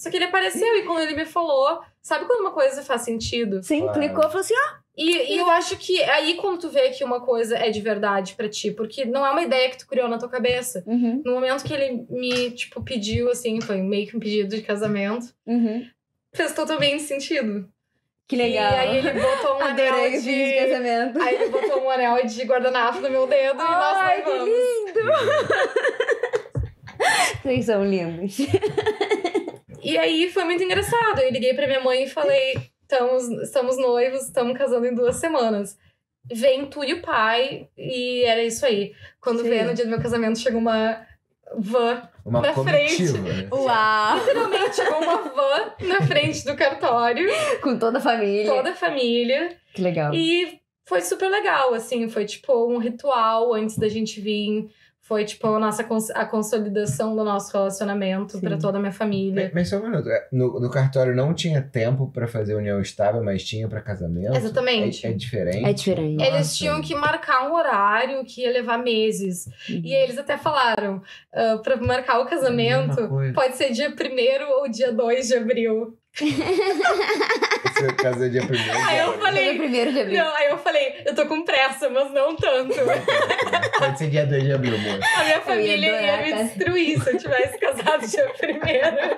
que ele apareceu e quando ele me falou... Sabe quando uma coisa faz sentido? Sim, clicou e falou assim, E eu acho que aí quando tu vê que uma coisa é de verdade pra ti, porque não é uma ideia que tu criou na tua cabeça. No momento que ele me, tipo, pediu, assim, foi meio que um pedido de casamento, fez totalmente sentido. Que legal. E aí ele botou um anel de casamento. Aí ele botou um anel de guardanapo no meu dedo e nós noivamos. Que lindo! Vocês são lindos. E aí foi muito engraçado. Eu liguei pra minha mãe e falei... Estamos noivos, estamos casando em 2 semanas. Vem tu e o pai. E era isso aí. Quando veio no dia do meu casamento, chegou uma van na frente. Uau! Literalmente, chegou uma van na frente do cartório. Com toda a família. Toda a família. Que legal. E foi super legal, assim. Foi tipo um ritual antes da gente vir. Foi, tipo, a consolidação do nosso relacionamento pra toda a minha família. Mas só um minuto. No cartório não tinha tempo pra fazer união estável, mas tinha pra casamento? Exatamente. É diferente? É diferente. Nossa. Eles tinham que marcar um horário que ia levar meses. E aí eles até falaram, pra marcar o casamento, pode ser dia 1º ou dia 2 de abril. Você casou dia 1º de abril. Aí eu falei... 1º de abril. Não, aí eu falei, eu tô com pressa, mas não tanto. Pode ser dia 2 de abril, amor. A minha família ia me destruir se eu tivesse casado dia 1º.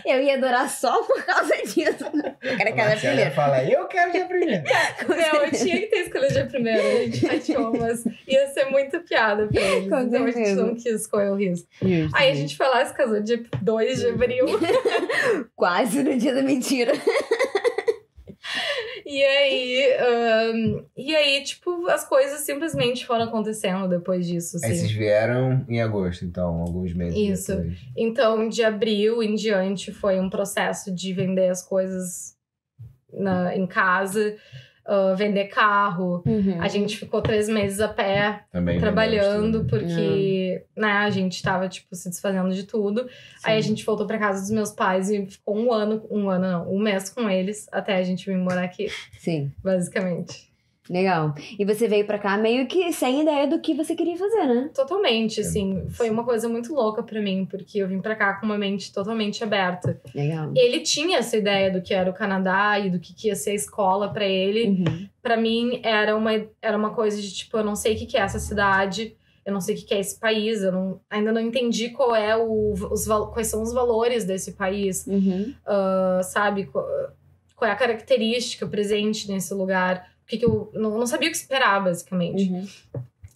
Eu ia adorar só por causa disso. Eu quero casar primeiro. Fala, eu quero dia 1º. Não, eu tinha que ter escolhido dia 1º. A gente fatiou, mas ia ser muito piada pra eles. Então a gente não quis correr o risco. Aí a gente foi lá e se casou dia 2 de abril. Quase no dia da mentira. E aí, tipo, as coisas simplesmente foram acontecendo depois disso, assim. Aí vocês vieram em agosto, então, alguns meses depois. Então, de abril em diante foi um processo de vender as coisas em casa, vender carro. A gente ficou 3 meses a pé também trabalhando, porque né, a gente tava, tipo, se desfazendo de tudo. Aí a gente voltou pra casa dos meus pais e ficou um mês com eles, até a gente vir morar aqui. Sim. Basicamente. Legal. E você veio pra cá meio que sem ideia do que você queria fazer, né? Totalmente, assim. Foi uma coisa muito louca pra mim, porque eu vim pra cá com uma mente totalmente aberta. Legal. Ele tinha essa ideia do que era o Canadá e do que ia ser a escola pra ele. Pra mim, era uma coisa de, tipo, eu não sei o que é essa cidade, eu não sei o que é esse país, ainda não entendi quais são os valores desse país, sabe? Qual é a característica presente nesse lugar. Porque eu não sabia o que esperar, basicamente.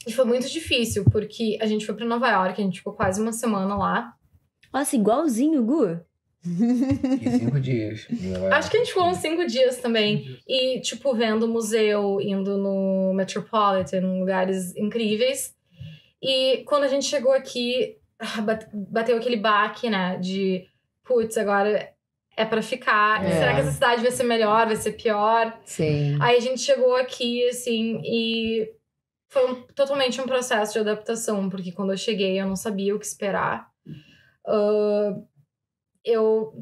E foi muito difícil, porque a gente foi pra Nova York, a gente ficou quase uma semana lá. Nossa, igualzinho, Gu. E 5 dias. Acho que a gente ficou uns 5 dias também. E, tipo, vendo o museu, indo no Metropolitan, lugares incríveis. E quando a gente chegou aqui, bateu aquele baque, né? De, putz, agora é pra ficar. Será que essa cidade vai ser melhor, vai ser pior? Sim. Aí a gente chegou aqui, assim, e foi totalmente um processo de adaptação. Porque quando eu cheguei, eu não sabia o que esperar.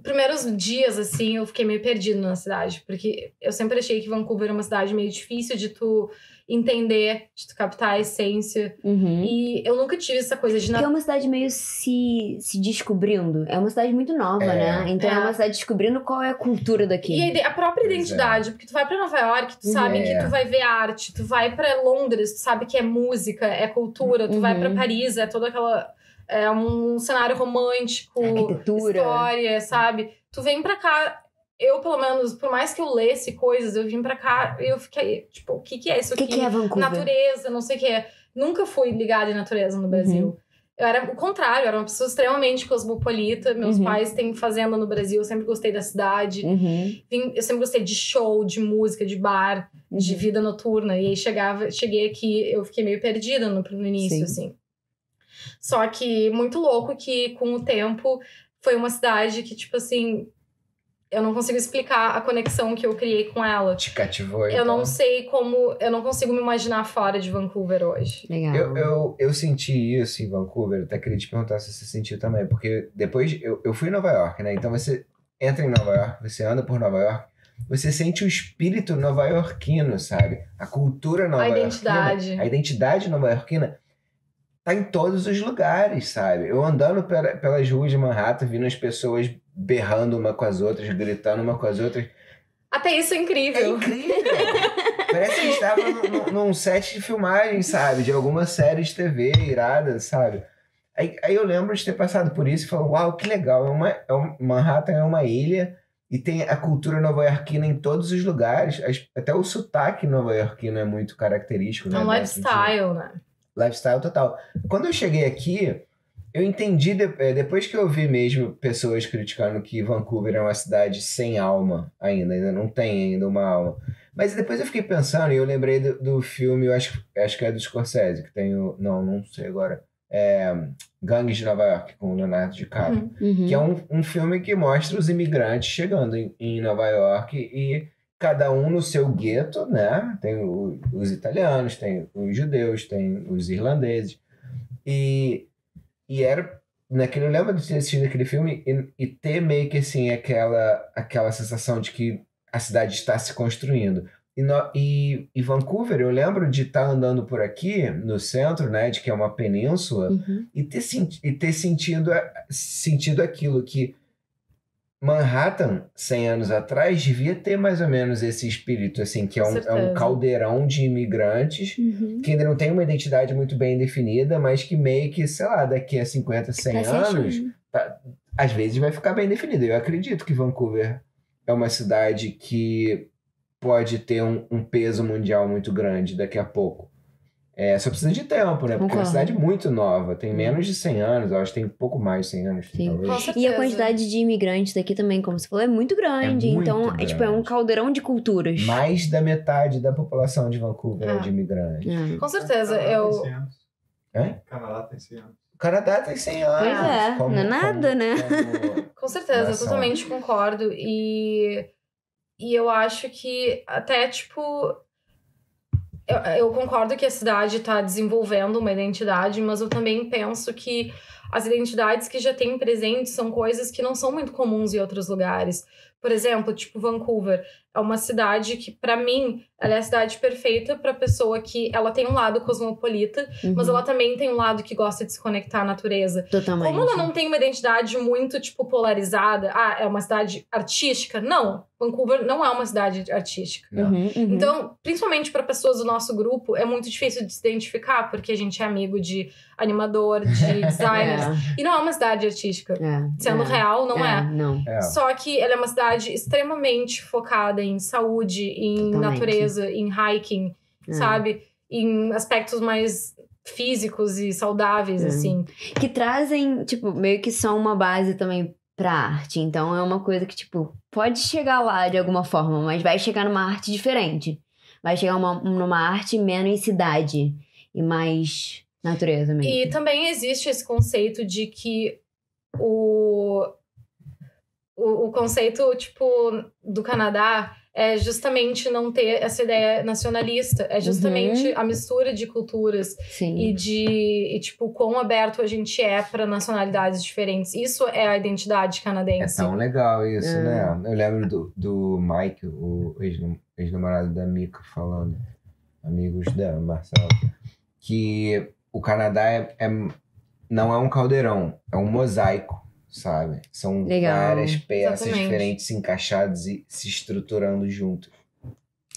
Primeiros dias, assim, eu fiquei meio perdido na cidade. Porque eu sempre achei que Vancouver é uma cidade meio difícil de tu entender, de tu captar a essência. E eu nunca tive essa coisa de... Porque é uma cidade meio se descobrindo. É uma cidade muito nova, né? Então é uma cidade descobrindo qual é a cultura daqui. E a própria identidade. Porque tu vai pra Nova York, tu sabe que tu vai ver arte. Tu vai pra Londres, tu sabe que é música, é cultura. Tu vai pra Paris, é toda aquela... É um cenário romântico, arquitetura, história, sabe? Tu vem pra cá, eu pelo menos, por mais que eu lesse coisas, eu vim pra cá e eu fiquei, tipo, o que é isso aqui? O que é Vancouver? Natureza, não sei o que é. Nunca fui ligada em natureza no Brasil. Eu era o contrário, eu era uma pessoa extremamente cosmopolita. Meus pais têm fazenda no Brasil, eu sempre gostei da cidade. Eu sempre gostei de show, de música, de bar, de vida noturna. E aí cheguei aqui, eu fiquei meio perdida no início, assim. Só que muito louco que com o tempo foi uma cidade que, tipo assim, eu não consigo explicar a conexão que eu criei com ela. Te cativou, Eu não sei como... Eu não consigo me imaginar fora de Vancouver hoje. Legal. Eu senti isso em Vancouver. Até queria te perguntar se você sentiu também. Porque depois... Eu fui em Nova York, né? Então você entra em Nova York, você anda por Nova York, você sente o espírito nova-iorquino, sabe? A cultura nova-iorquina. A identidade nova-iorquina tá em todos os lugares, sabe? Eu andando pelas ruas de Manhattan, vendo as pessoas berrando uma com as outras, gritando uma com as outras. Até isso é incrível. É incrível! Parece que a gente tava num set de filmagem, sabe? De alguma série de TV irada, sabe? Aí eu lembro de ter passado por isso e falar, uau, que legal. Manhattan é uma ilha e tem a cultura nova-iorquina em todos os lugares. Até o sotaque nova-iorquino é muito característico. É um lifestyle, né? Lifestyle total. Quando eu cheguei aqui, eu entendi, depois que eu vi mesmo pessoas criticando que Vancouver é uma cidade sem alma ainda não tem ainda uma alma. Mas depois eu fiquei pensando e eu lembrei do filme, eu acho que é do Scorsese, que tem o... Não sei agora. Gangues de Nova York, com o Leonardo DiCaprio. Que é um filme que mostra os imigrantes chegando em Nova York e... Cada um no seu gueto, né? Tem os italianos, tem os judeus, tem os irlandeses. E era... Eu lembro de ter assistido aquele filme e ter meio que assim, aquela sensação de que a cidade está se construindo. E Vancouver, eu lembro de estar andando por aqui, no centro, né? De que é uma península, e ter sentido aquilo que Manhattan, 100 anos atrás, devia ter mais ou menos esse espírito, assim, que é um caldeirão de imigrantes que ainda não tem uma identidade muito bem definida, mas que meio que, sei lá, daqui a 50, 100 anos, às vezes vai ficar bem definido. Eu acredito que Vancouver é uma cidade que pode ter um peso mundial muito grande daqui a pouco. Só precisa de tempo, né? Porque é uma cidade muito nova. Tem menos de 100 anos, eu acho que tem um pouco mais de 100 anos. Talvez. E a quantidade de imigrantes daqui também, como você falou, é muito grande. Então, grande. É um caldeirão de culturas. Mais da metade da população de Vancouver é de imigrantes. Com certeza. Canadá tem 100 anos. O Canadá tem 100 anos. Pois é, não é nada, né? Com certeza, eu totalmente concordo. E eu acho que até, tipo... Eu concordo que a cidade está desenvolvendo uma identidade, mas eu também penso que as identidades que já tem presentes são coisas que não são muito comuns em outros lugares. Por exemplo, tipo Vancouver é uma cidade que, para mim, ela é a cidade perfeita para pessoa que ela tem um lado cosmopolita, mas ela também tem um lado que gosta de se conectar à natureza. Totalmente. Como ela não tem uma identidade muito, tipo, polarizada, é uma cidade artística? Não. Vancouver não é uma cidade artística. Então, principalmente para pessoas do nosso grupo, é muito difícil de se identificar, porque a gente é amigo de animador, de designers, e não é uma cidade artística. Sendo real, não é. Não. Só que ela é uma cidade extremamente focada em saúde, em natureza, em hiking, sabe? Em aspectos mais físicos e saudáveis, assim. Que trazem, tipo, meio que são uma base também pra arte. Então é uma coisa que, tipo, pode chegar lá de alguma forma, mas vai chegar numa arte diferente. Vai chegar numa arte menos cidade e mais natureza mesmo. E também existe esse conceito de que o conceito, tipo, do Canadá é justamente não ter essa ideia nacionalista. É justamente a mistura de culturas. Sim. E tipo, quão aberto a gente é para nacionalidades diferentes. Isso é a identidade É canadense. tão legal isso, né? Eu lembro do Mike, o ex-namorado da Mika, falando, amigos da Marcela, que o Canadá não é um caldeirão, é um mosaico, sabe? São Legal. várias peças Exatamente. diferentes se encaixadas e se estruturando junto.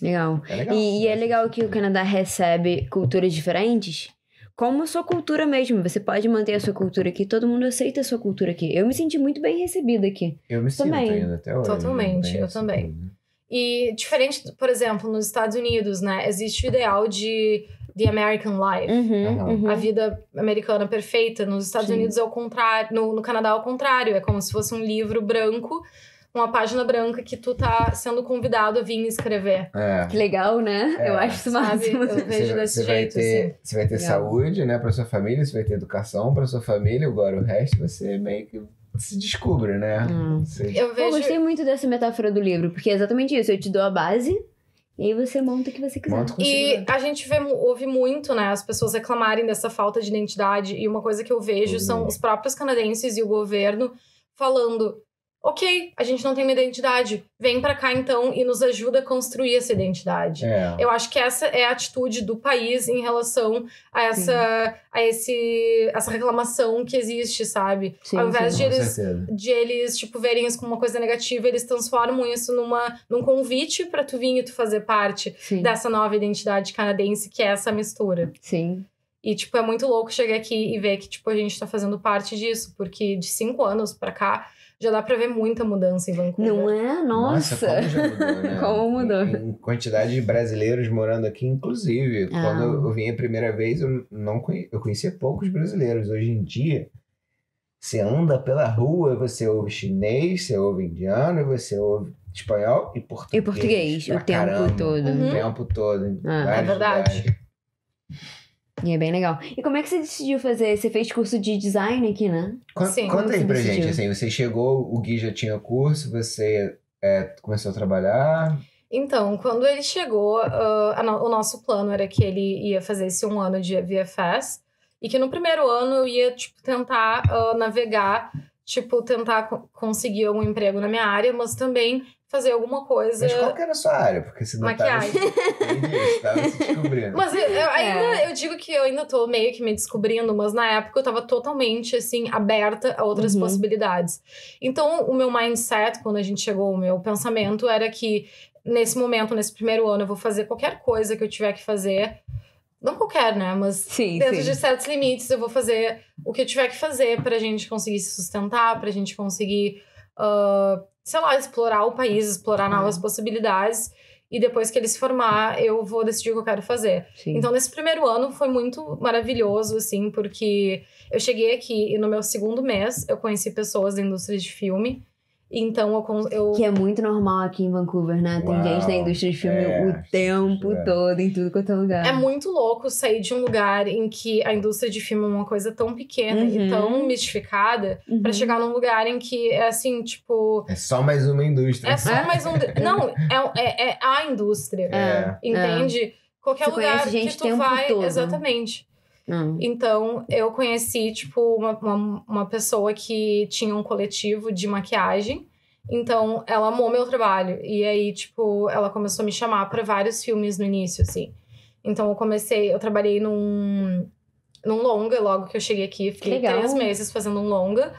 Legal. É legal. E é legal que o Canadá recebe culturas diferentes, como a sua cultura mesmo. Você pode manter a sua cultura aqui, todo mundo aceita a sua cultura aqui. Eu me senti muito bem recebida aqui. Eu me sinto também. ainda até hoje. Totalmente, bem eu também. recebido. E diferente, por exemplo, nos Estados Unidos, né? Existe o ideal de The American Life. A vida americana perfeita. Nos Estados Sim. Unidos é o contrário. No Canadá é o contrário. É como se fosse um livro branco, uma página branca que tu tá sendo convidado a vir escrever. Que legal, né? É. Eu acho isso Sabe? máximo. Eu vejo desse jeito, assim. Você vai ter Legal. saúde, né, pra sua família, você vai ter educação pra sua família, agora o resto você meio que se descobre, né? Você- Eu Eu vejo... gostei muito dessa metáfora do livro, porque é exatamente isso. Eu te dou a base e aí você monta o que você quiser. Monta com E segurança. a gente ouve muito, né, as pessoas reclamarem dessa falta de identidade. E uma coisa que eu vejo são os próprios canadenses e o governo falando: ok, a gente não tem uma identidade, vem pra cá então e nos ajuda a construir essa identidade. É. Eu acho que essa é a atitude do país em relação a essa reclamação que existe, sabe? Sim, Ao invés sim. de Com eles certeza. tipo, verem isso como uma coisa negativa, eles transformam isso num convite pra tu vir e tu fazer parte Sim. dessa nova identidade canadense, que é essa mistura. Sim. E, tipo, é muito louco chegar aqui e ver que, tipo, a gente tá fazendo parte disso, porque de 5 anos pra cá, já dá pra ver muita mudança em Vancouver. Não é? Nossa. como já mudou, né? Como mudou. Em quantidade de brasileiros morando aqui, inclusive. Ah. Quando eu vim a primeira vez, eu conhecia poucos brasileiros. Hoje em dia, você anda pela rua, você ouve chinês, você ouve indiano, você ouve espanhol e português. E português, pra o tempo caramba. todo. Uhum. O tempo todo. Em Ah. vários É verdade. lugares. E é bem legal. E como é que você decidiu fazer? Você fez curso de design aqui, né? Sim. Conta aí Como pra você gente, decidiu? assim, você chegou, o Gui já tinha curso, você começou a trabalhar. Então, quando ele chegou, o nosso plano era que ele ia fazer esse 1 ano de VFS e que no primeiro ano eu ia, tipo, tentar navegar, tipo, tentar conseguir algum emprego na minha área, mas também fazer alguma coisa... Mas qual que era a sua área? Porque você não Maquiagem. tava se descobrindo. Mas eu digo que eu ainda tô meio que me descobrindo, mas na época eu tava totalmente, assim, aberta a outras possibilidades. Então, o meu mindset, quando a gente chegou, o meu pensamento era que nesse momento, nesse primeiro ano, eu vou fazer qualquer coisa que eu tiver que fazer. Não qualquer, né? Mas Sim, dentro sim. de certos limites, eu vou fazer o que eu tiver que fazer pra gente conseguir se sustentar, pra gente conseguir, sei lá, explorar o país, explorar novas possibilidades. E depois que ele se formar, eu vou decidir o que eu quero fazer. Sim. Então, nesse primeiro ano, foi muito maravilhoso, assim, porque eu cheguei aqui e no meu segundo mês, eu conheci pessoas da indústria de filme. Então, eu Que é muito normal aqui em Vancouver, né? Tem Uau. gente da indústria de filme o tempo todo, em tudo quanto é lugar. É muito louco sair de um lugar em que a indústria de filme é uma coisa tão pequena e tão mistificada pra chegar num lugar em que é assim, tipo... É só mais uma indústria. É só mais um... Não, é a indústria. Entende? Qualquer Você lugar conhece gente que tu o tempo vai... todo. Exatamente. Então, eu conheci, tipo, uma pessoa que tinha um coletivo de maquiagem. Então, ela amou meu trabalho. E aí, tipo, ela começou a me chamar pra vários filmes no início, assim. Então, eu trabalhei num longa logo que eu cheguei aqui. Fiquei 3 meses fazendo um longa.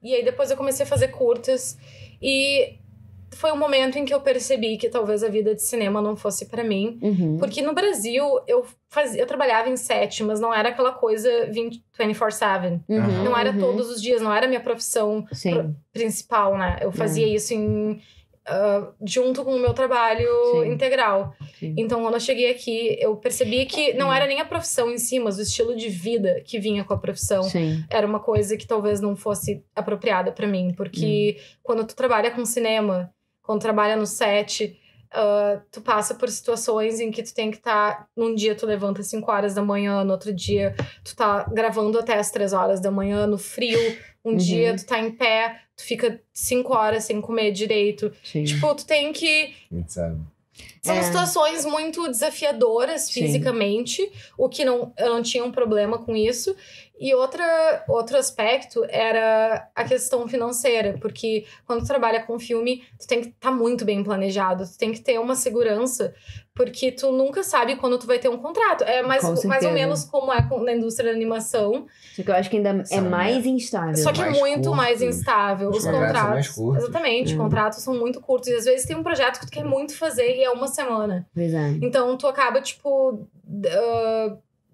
E aí, depois eu comecei a fazer curtas. E foi um momento em que eu percebi que talvez a vida de cinema não fosse pra mim. Porque no Brasil, eu trabalhava em set, mas não era aquela coisa 24/7. Não era todos os dias, não era a minha profissão principal, né? Eu fazia isso junto com o meu trabalho integral. Sim. Então, quando eu cheguei aqui, eu percebi que não era nem a profissão em si, mas o estilo de vida que vinha com a profissão. Sim. Era uma coisa que talvez não fosse apropriada pra mim. Porque quando tu trabalha com cinema, quando trabalha no set, tu passa por situações em que tu tem que estar... Num dia tu levanta às 5 horas da manhã, no outro dia tu tá gravando até às 3 horas da manhã, no frio. Um dia tu tá em pé, tu fica 5 horas sem comer direito. Sim. Tipo, tu tem que... Sabe? São situações muito desafiadoras fisicamente, o que eu não tinha um problema com isso. E outro aspecto era a questão financeira, porque quando tu trabalha com filme, tu tem que estar muito bem planejado, tu tem que ter uma segurança, porque tu nunca sabe quando tu vai ter um contrato. É mais ou menos como é na indústria da animação. Só que eu acho que ainda é mais instável. Só que é muito mais instável. Os contratos são mais curtos. Exatamente, os contratos são muito curtos. E às vezes tem um projeto que tu quer muito fazer e é uma semana. Exato. Então tu acaba, tipo...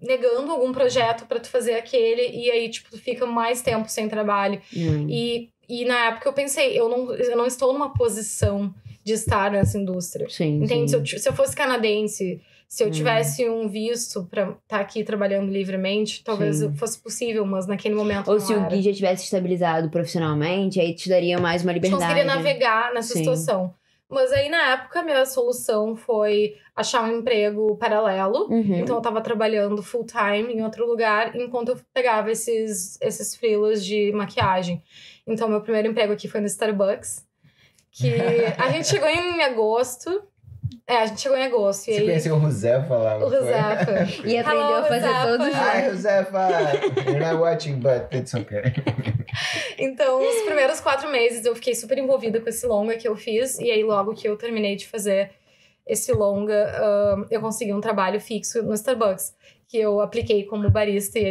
negando algum projeto pra tu fazer aquele, e aí, tipo, tu fica mais tempo sem trabalho. E na época eu pensei, eu não estou numa posição de estar nessa indústria. Sim, entende? sim. Se eu fosse canadense, se eu tivesse um visto pra estar aqui trabalhando livremente, talvez fosse possível, mas naquele momento Ou não se era. o Gui já tivesse estabilizado profissionalmente, aí te daria mais uma liberdade. Conseguiria navegar nessa situação. Mas aí, na época, a minha solução foi achar um emprego paralelo. Então, eu tava trabalhando full time em outro lugar, enquanto eu pegava esses freelas de maquiagem. Então, meu primeiro emprego aqui foi no Starbucks. Que a gente chegou em agosto. A gente chegou em agosto. Você conheceu o Josefa lá, não o Josefa. E aprendeu a fazer todos os... Hi, Josefa! You're not watching, but it's okay. Então, os primeiros 4 meses eu fiquei super envolvida com esse longa que eu fiz. E aí, logo que eu terminei de fazer esse longa, eu consegui um trabalho fixo no Starbucks. Que eu apliquei como barista e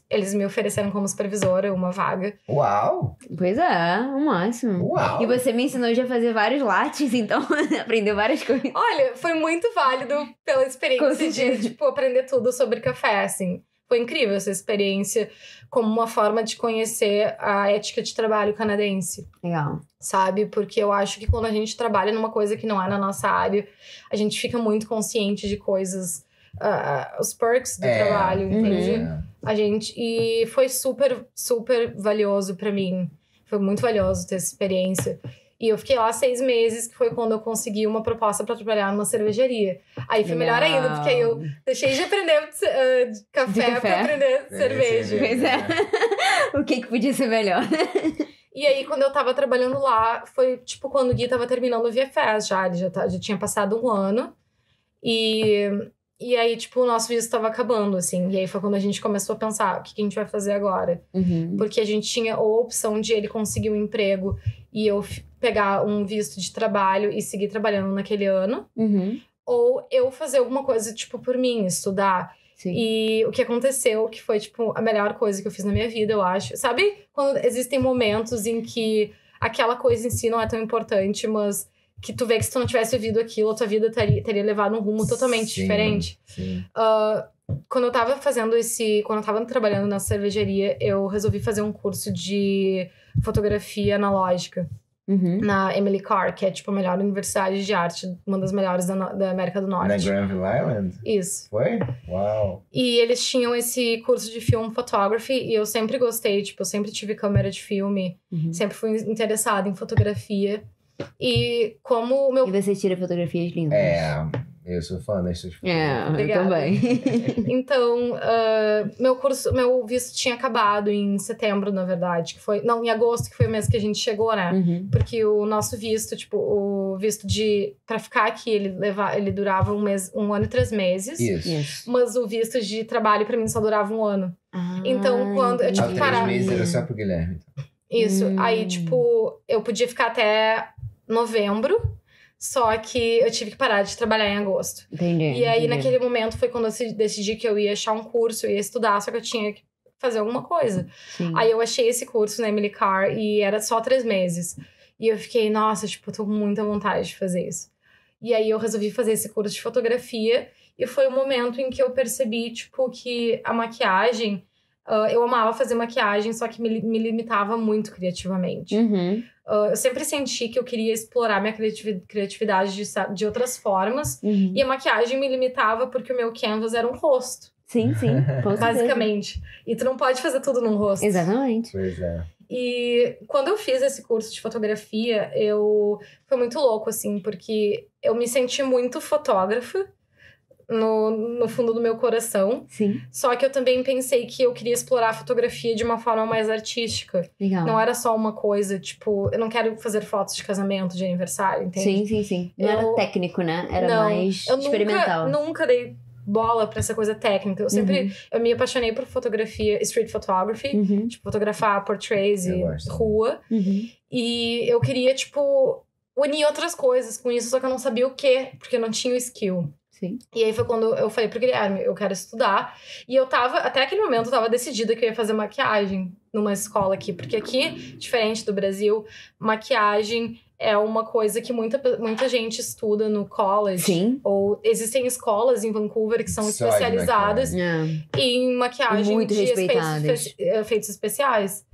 eles me ofereceram como supervisora uma vaga. Uau! Pois é, o máximo. Uau! E você me ensinou já a fazer vários lattes, então aprendeu várias coisas. Olha, foi muito válido pela experiência de, tipo, aprender tudo sobre café, assim. Foi incrível essa experiência como uma forma de conhecer a ética de trabalho canadense. Legal. Sabe? Porque eu acho que quando a gente trabalha numa coisa que não é na nossa área, a gente fica muito consciente de coisas, os perks do trabalho, entende? E foi super, super valioso pra mim. Foi muito valioso ter essa experiência. E eu fiquei lá 6 meses, que foi quando eu consegui uma proposta pra trabalhar numa cervejaria. Aí foi melhor ainda, porque aí eu deixei de aprender café pra aprender cerveja. Pois é. O que podia ser melhor? E aí, quando eu tava trabalhando lá, foi tipo quando o Gui tava terminando o VFS já. Ele já tinha passado 1 ano. E aí, tipo, o nosso visto tava acabando, assim. E aí foi quando a gente começou a pensar, o que a gente vai fazer agora? Porque a gente tinha a opção de ele conseguir um emprego e eu pegar um visto de trabalho e seguir trabalhando naquele ano. Ou eu fazer alguma coisa, tipo, por mim, estudar. Sim. E o que aconteceu, que foi, tipo, a melhor coisa que eu fiz na minha vida, eu acho. Sabe quando existem momentos em que aquela coisa em si não é tão importante, mas que tu vê que se tu não tivesse vivido aquilo, a tua vida teria levado um rumo totalmente diferente? Sim. Quando eu tava quando eu tava trabalhando na cervejaria, eu resolvi fazer um curso de fotografia analógica. Na Emily Carr, que é, tipo, a melhor universidade de arte, uma das melhores da América do Norte. Na Granville Island? Isso. Foi? Uau! E eles tinham esse curso de film photography, e eu sempre gostei, tipo, eu sempre tive câmera de filme, sempre fui interessada em fotografia. E como o meu... E você tira fotografias lindas. Eu sou fã das suas fotografias. Eu também. Então, meu visto tinha acabado em setembro, na verdade. Em agosto, que foi o mês que a gente chegou, né? Porque o nosso visto, tipo, o visto pra ficar aqui, ele durava 1 ano e 3 meses. Isso. Mas o visto de trabalho, pra mim, só durava 1 ano. Então, quando eu tive que parar... 3 meses era só pro Guilherme. Isso. Aí, tipo, eu podia ficar até novembro. Só que eu tive que parar de trabalhar em agosto. Entendi. E aí, naquele momento, foi quando eu decidi que eu ia achar um curso, eu ia estudar, só que eu tinha que fazer alguma coisa. Sim. Aí eu achei esse curso na Emily Carr e era só 3 meses. E eu fiquei, nossa, tipo, eu tô com muita vontade de fazer isso. E aí eu resolvi fazer esse curso de fotografia. E foi o momento em que eu percebi, tipo, que a maquiagem... eu amava fazer maquiagem, só que me limitava muito criativamente. Eu sempre senti que eu queria explorar minha criatividade de outras formas. E a maquiagem me limitava porque o meu canvas era um rosto. Sim, basicamente. E tu não pode fazer tudo num rosto. Exatamente. Pois é. E quando eu fiz esse curso de fotografia, foi muito louco, assim, porque eu me senti muito fotógrafa no fundo do meu coração. Sim. Só que eu também pensei que eu queria explorar a fotografia de uma forma mais artística. Legal. Não era só uma coisa, tipo, eu não quero fazer fotos de casamento, de aniversário, entende? Sim. Não era técnico, né? Era mais experimental. Eu nunca dei bola pra essa coisa técnica. Eu sempre... Eu me apaixonei por fotografia, street photography. Tipo, fotografar portraits e rua. E eu queria, tipo, unir outras coisas com isso. Só que eu não sabia o quê. Porque eu não tinha o skill. Sim. E aí foi quando eu falei pro Guilherme, eu quero estudar. E eu tava, até aquele momento, eu tava decidida que eu ia fazer maquiagem numa escola aqui. Porque aqui, diferente do Brasil, maquiagem é uma coisa que muita gente estuda no college. Sim. Ou existem escolas em Vancouver que são especializadas em maquiagem muito de efeitos especiais.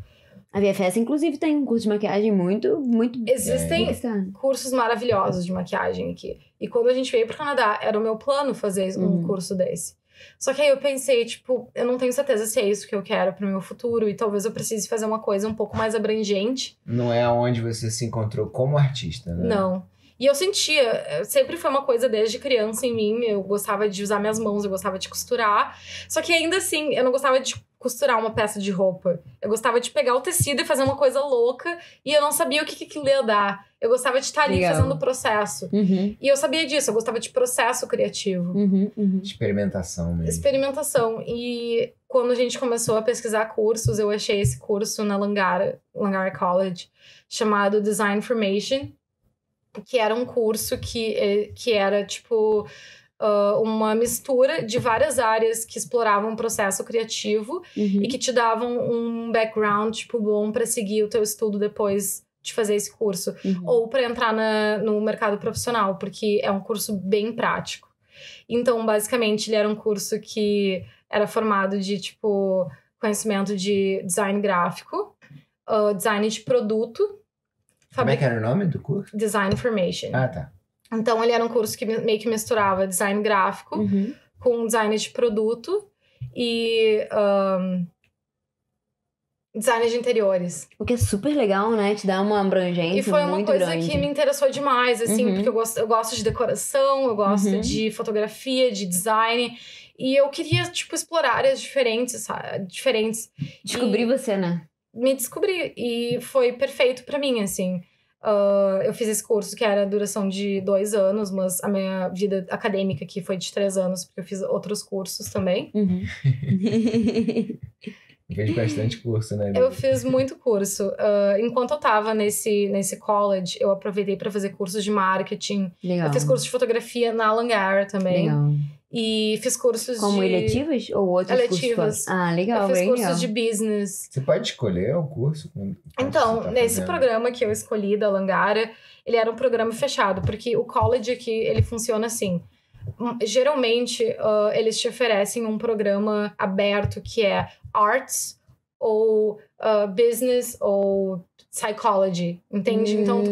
A VFS, inclusive, tem um curso de maquiagem muito Existem cursos maravilhosos de maquiagem aqui. E quando a gente veio pro Canadá, era o meu plano fazer um curso desse. Só que aí eu pensei, tipo, eu não tenho certeza se é isso que eu quero pro meu futuro. E talvez eu precise fazer uma coisa um pouco mais abrangente. Não é onde você se encontrou como artista, né? Não. E eu sentia, sempre foi uma coisa desde criança em mim. Eu gostava de usar minhas mãos, eu gostava de costurar. Só que ainda assim, eu não gostava de costurar uma peça de roupa. Eu gostava de pegar o tecido e fazer uma coisa louca. E eu não sabia o que aquilo ia dar. Eu gostava de estar ali fazendo o processo. E eu sabia disso, eu gostava de processo criativo. Experimentação mesmo. Experimentação. E quando a gente começou a pesquisar cursos, eu achei esse curso na Langara College, chamado Design Formation, que era um curso que era, tipo, uma mistura de várias áreas que exploravam o processo criativo e que te davam um background, tipo, bom para seguir o teu estudo depois de fazer esse curso. Ou para entrar no mercado profissional, porque é um curso bem prático. Então, basicamente, ele era um curso que era formado de, tipo, conhecimento de design gráfico, design de produto. Como é que era o nome do curso? Design Formation. Ah, tá. Então, ele era um curso que meio que misturava design gráfico com design de produto e design de interiores. O que é super legal, né? Te dá uma abrangência. E foi uma coisa grande. que me interessou demais, assim, porque eu gosto de decoração, eu gosto de fotografia, de design. E eu queria, tipo, explorar áreas diferentes, sabe? Descobrir você, né? Me descobri. E foi perfeito pra mim, assim. Eu fiz esse curso que era a duração de 2 anos, mas a minha vida acadêmica aqui foi de 3 anos, porque eu fiz outros cursos também. Fez bastante curso, né? Eu fiz muito curso. Enquanto eu tava nesse college, eu aproveitei pra fazer cursos de marketing. Legal. Eu fiz curso de fotografia na Langara também. Legal. E fiz cursos Como eletivas ou outros eletivas. Cursos? Legal, eu fiz bem cursos legal. de business. Você pode escolher o curso? Então, nesse programa que eu escolhi da Langara, ele era um programa fechado, porque o college aqui, ele funciona assim. Geralmente, eles te oferecem um programa aberto que é Arts ou Business ou Psychology, entende? Então, tu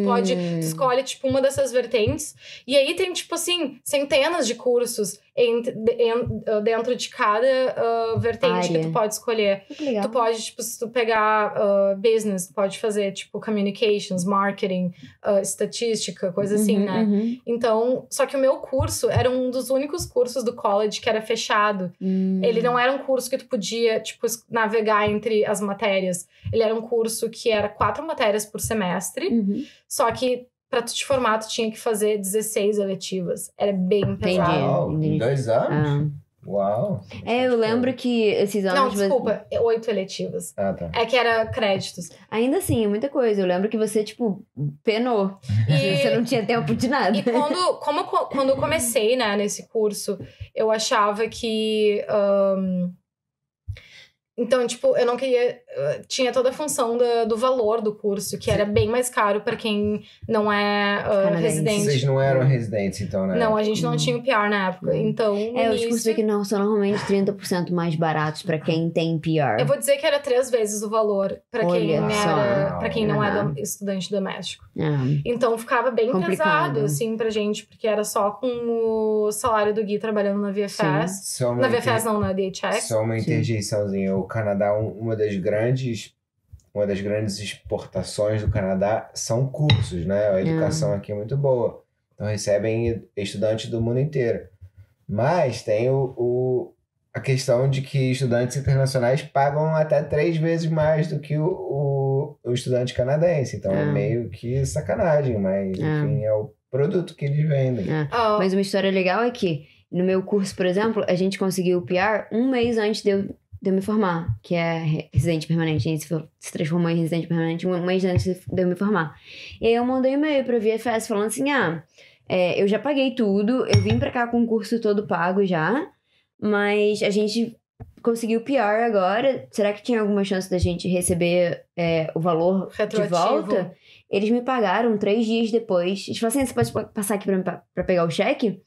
escolhe, tipo, uma dessas vertentes. E aí tem, tipo assim, centenas de cursos dentro de cada vertente que tu pode escolher. Que legal. Tu pode, tipo, se tu pegar business, tu pode fazer, tipo, communications, marketing, estatística, coisa assim, né? Então, só que o meu curso era um dos únicos cursos do college que era fechado. Ele não era um curso que tu podia, tipo, navegar entre as matérias. Ele era um curso que era 4 matérias por semestre, só que pra tu te formar, tu tinha que fazer 16 eletivas. Era bem pesado. Uau, em 2 anos? Uau. Eu lembro que esses anos... Não, desculpa, 8 eletivas. Ah, tá. É que era créditos. Ainda assim, é muita coisa. Eu lembro que você, tipo, penou. Você não tinha tempo de nada. E quando eu comecei, né, nesse curso, eu achava que... Então, tipo, eu não queria... Tinha toda a função do valor do curso, que era bem mais caro pra quem não é residente. Vocês não eram residentes, então, né? Não, a gente não tinha o PR na época. Então, os cursos aqui não são normalmente 30% mais baratos pra quem tem PR. Eu vou dizer que era 3 vezes o valor pra quem não é estudante doméstico. Então, ficava bem pesado, assim, pra gente, porque era só com o salário do Gui trabalhando na VFS. Na VFS não, na DHX. Só uma interjeiçãozinha. O Canadá, uma das grandes exportações do Canadá são cursos, né? A educação aqui é muito boa. Então recebem estudantes do mundo inteiro. Mas tem a questão de que estudantes internacionais pagam até 3 vezes mais do que o estudante canadense. Então é meio que sacanagem, mas enfim, é o produto que eles vendem. Mas uma história legal é que no meu curso, por exemplo, a gente conseguiu o PR 1 mês antes de eu me formar, que é residente permanente. A gente se transformou em residente permanente 1 mês antes de eu me formar. E aí eu mandei um e-mail pra VFS falando assim, eu já paguei tudo, eu vim pra cá com o curso todo pago já, mas a gente conseguiu o PR agora. Será que tinha alguma chance da gente receber o valor de volta? Eles me pagaram 3 dias depois. Eles falaram assim, você pode passar aqui pra pegar o cheque?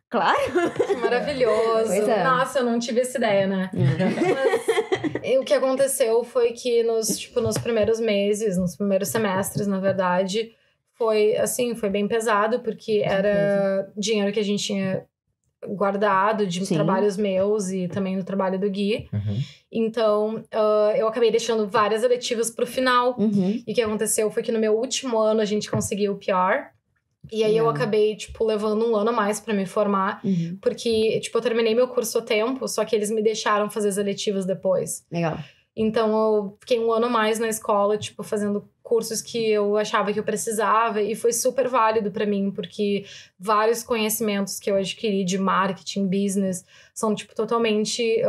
Claro! Que maravilhoso! Nossa, eu não tive essa ideia, né? Mas o que aconteceu foi que nos primeiros meses, nos primeiros semestres, na verdade, foi bem pesado, porque era dinheiro que a gente tinha guardado de trabalhos meus e também do trabalho do Gui. Então, eu acabei deixando várias eletivas pro final. E o que aconteceu foi que no meu último ano a gente conseguiu o PR. E aí eu acabei, levando 1 ano a mais pra me formar. Porque, eu terminei meu curso a tempo, só que eles me deixaram fazer as eletivas depois. Legal. Então, eu fiquei 1 ano a mais na escola, fazendo cursos que eu achava que eu precisava. E foi super válido pra mim, porque vários conhecimentos que eu adquiri de marketing, business, são, totalmente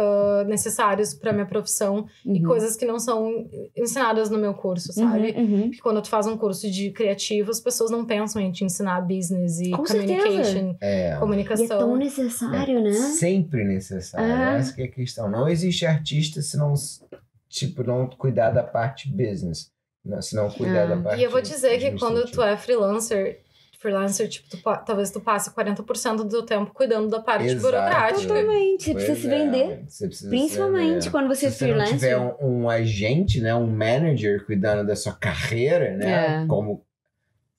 necessários pra minha profissão. E coisas que não são ensinadas no meu curso, sabe? Porque quando tu faz um curso de criativo, as pessoas não pensam em te ensinar business e communication, comunicação. E é tão necessário, né? Sempre necessário. Essa que é a questão. Não existe artista se não cuidar da parte business. Se não cuidar da parte... E eu vou dizer que quando tu é freelancer, talvez tu passe 40% do teu tempo cuidando da parte burocrática. Totalmente. Você precisa se vender. Principalmente quando você é freelancer. Se você não tiver um agente, né? Um manager cuidando da sua carreira, né? Como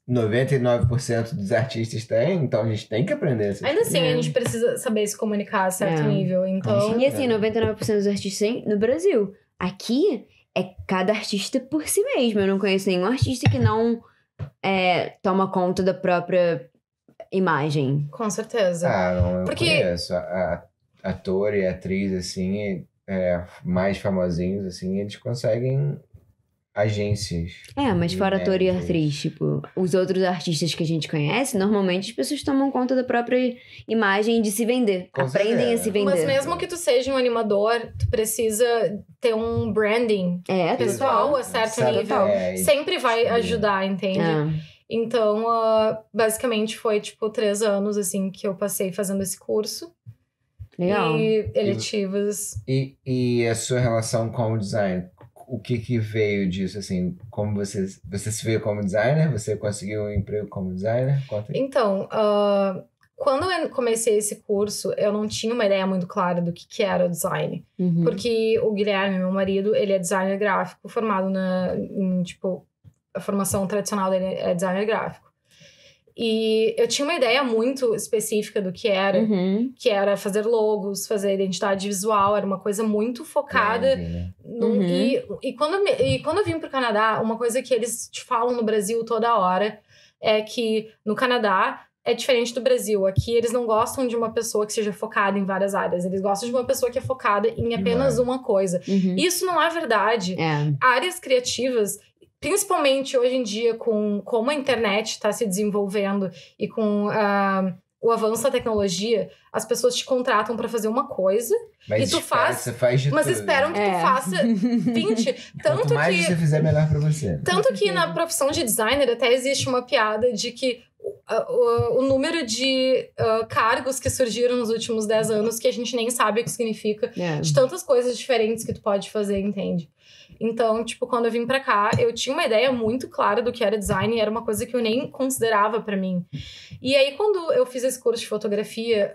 99% dos artistas têm, então a gente tem que aprender essas coisas. Ainda assim, a gente precisa saber se comunicar a certo nível. Então... E assim, 99% dos artistas têm no Brasil. Aqui é cada artista por si mesmo. Eu não conheço nenhum artista que não toma conta da própria imagem. Com certeza. Não, eu conheço. Ator e atriz, assim, mais famosinhos, assim, eles conseguem agências. Mas fora ator e atriz, os outros artistas que a gente conhece, normalmente as pessoas tomam conta da própria imagem de se vender. Aprendem a se vender. Mas mesmo que tu seja um animador, tu precisa ter um branding pessoal a certo nível. Sempre vai ajudar, entende? Então, basicamente foi 3 anos, assim, que eu passei fazendo esse curso. Legal. E eletivas. E a sua relação com o design? O que veio disso, assim? Como você se veio como designer? Você conseguiu um emprego como designer? Conta aí. Então, quando eu comecei esse curso, eu não tinha uma ideia muito clara do que era o design. Porque o Guilherme, meu marido, ele é designer gráfico, formado a formação tradicional dele é designer gráfico. E eu tinha uma ideia muito específica do que era. Que era fazer logos, fazer identidade visual. Era uma coisa muito focada. E quando eu vim pro Canadá, uma coisa que eles te falam no Brasil toda hora é que no Canadá é diferente do Brasil. Aqui eles não gostam de uma pessoa que seja focada em várias áreas. Eles gostam de uma pessoa que é focada em apenas uma coisa. Isso não é verdade. Áreas criativas... Principalmente hoje em dia, com como a internet está se desenvolvendo e com o avanço da tecnologia, as pessoas te contratam para fazer uma coisa mas e tu você faz de mas tudo. Esperam que tu faça 20. Quanto mais você fizer, melhor para você. Tanto que na profissão de designer até existe uma piada de que o número de cargos que surgiram nos últimos 10 anos que a gente nem sabe o que significa. De tantas coisas diferentes que tu pode fazer, entende? Então, tipo, quando eu vim pra cá, eu tinha uma ideia muito clara do que era design e era uma coisa que eu nem considerava pra mim. E aí, quando eu fiz esse curso de fotografia,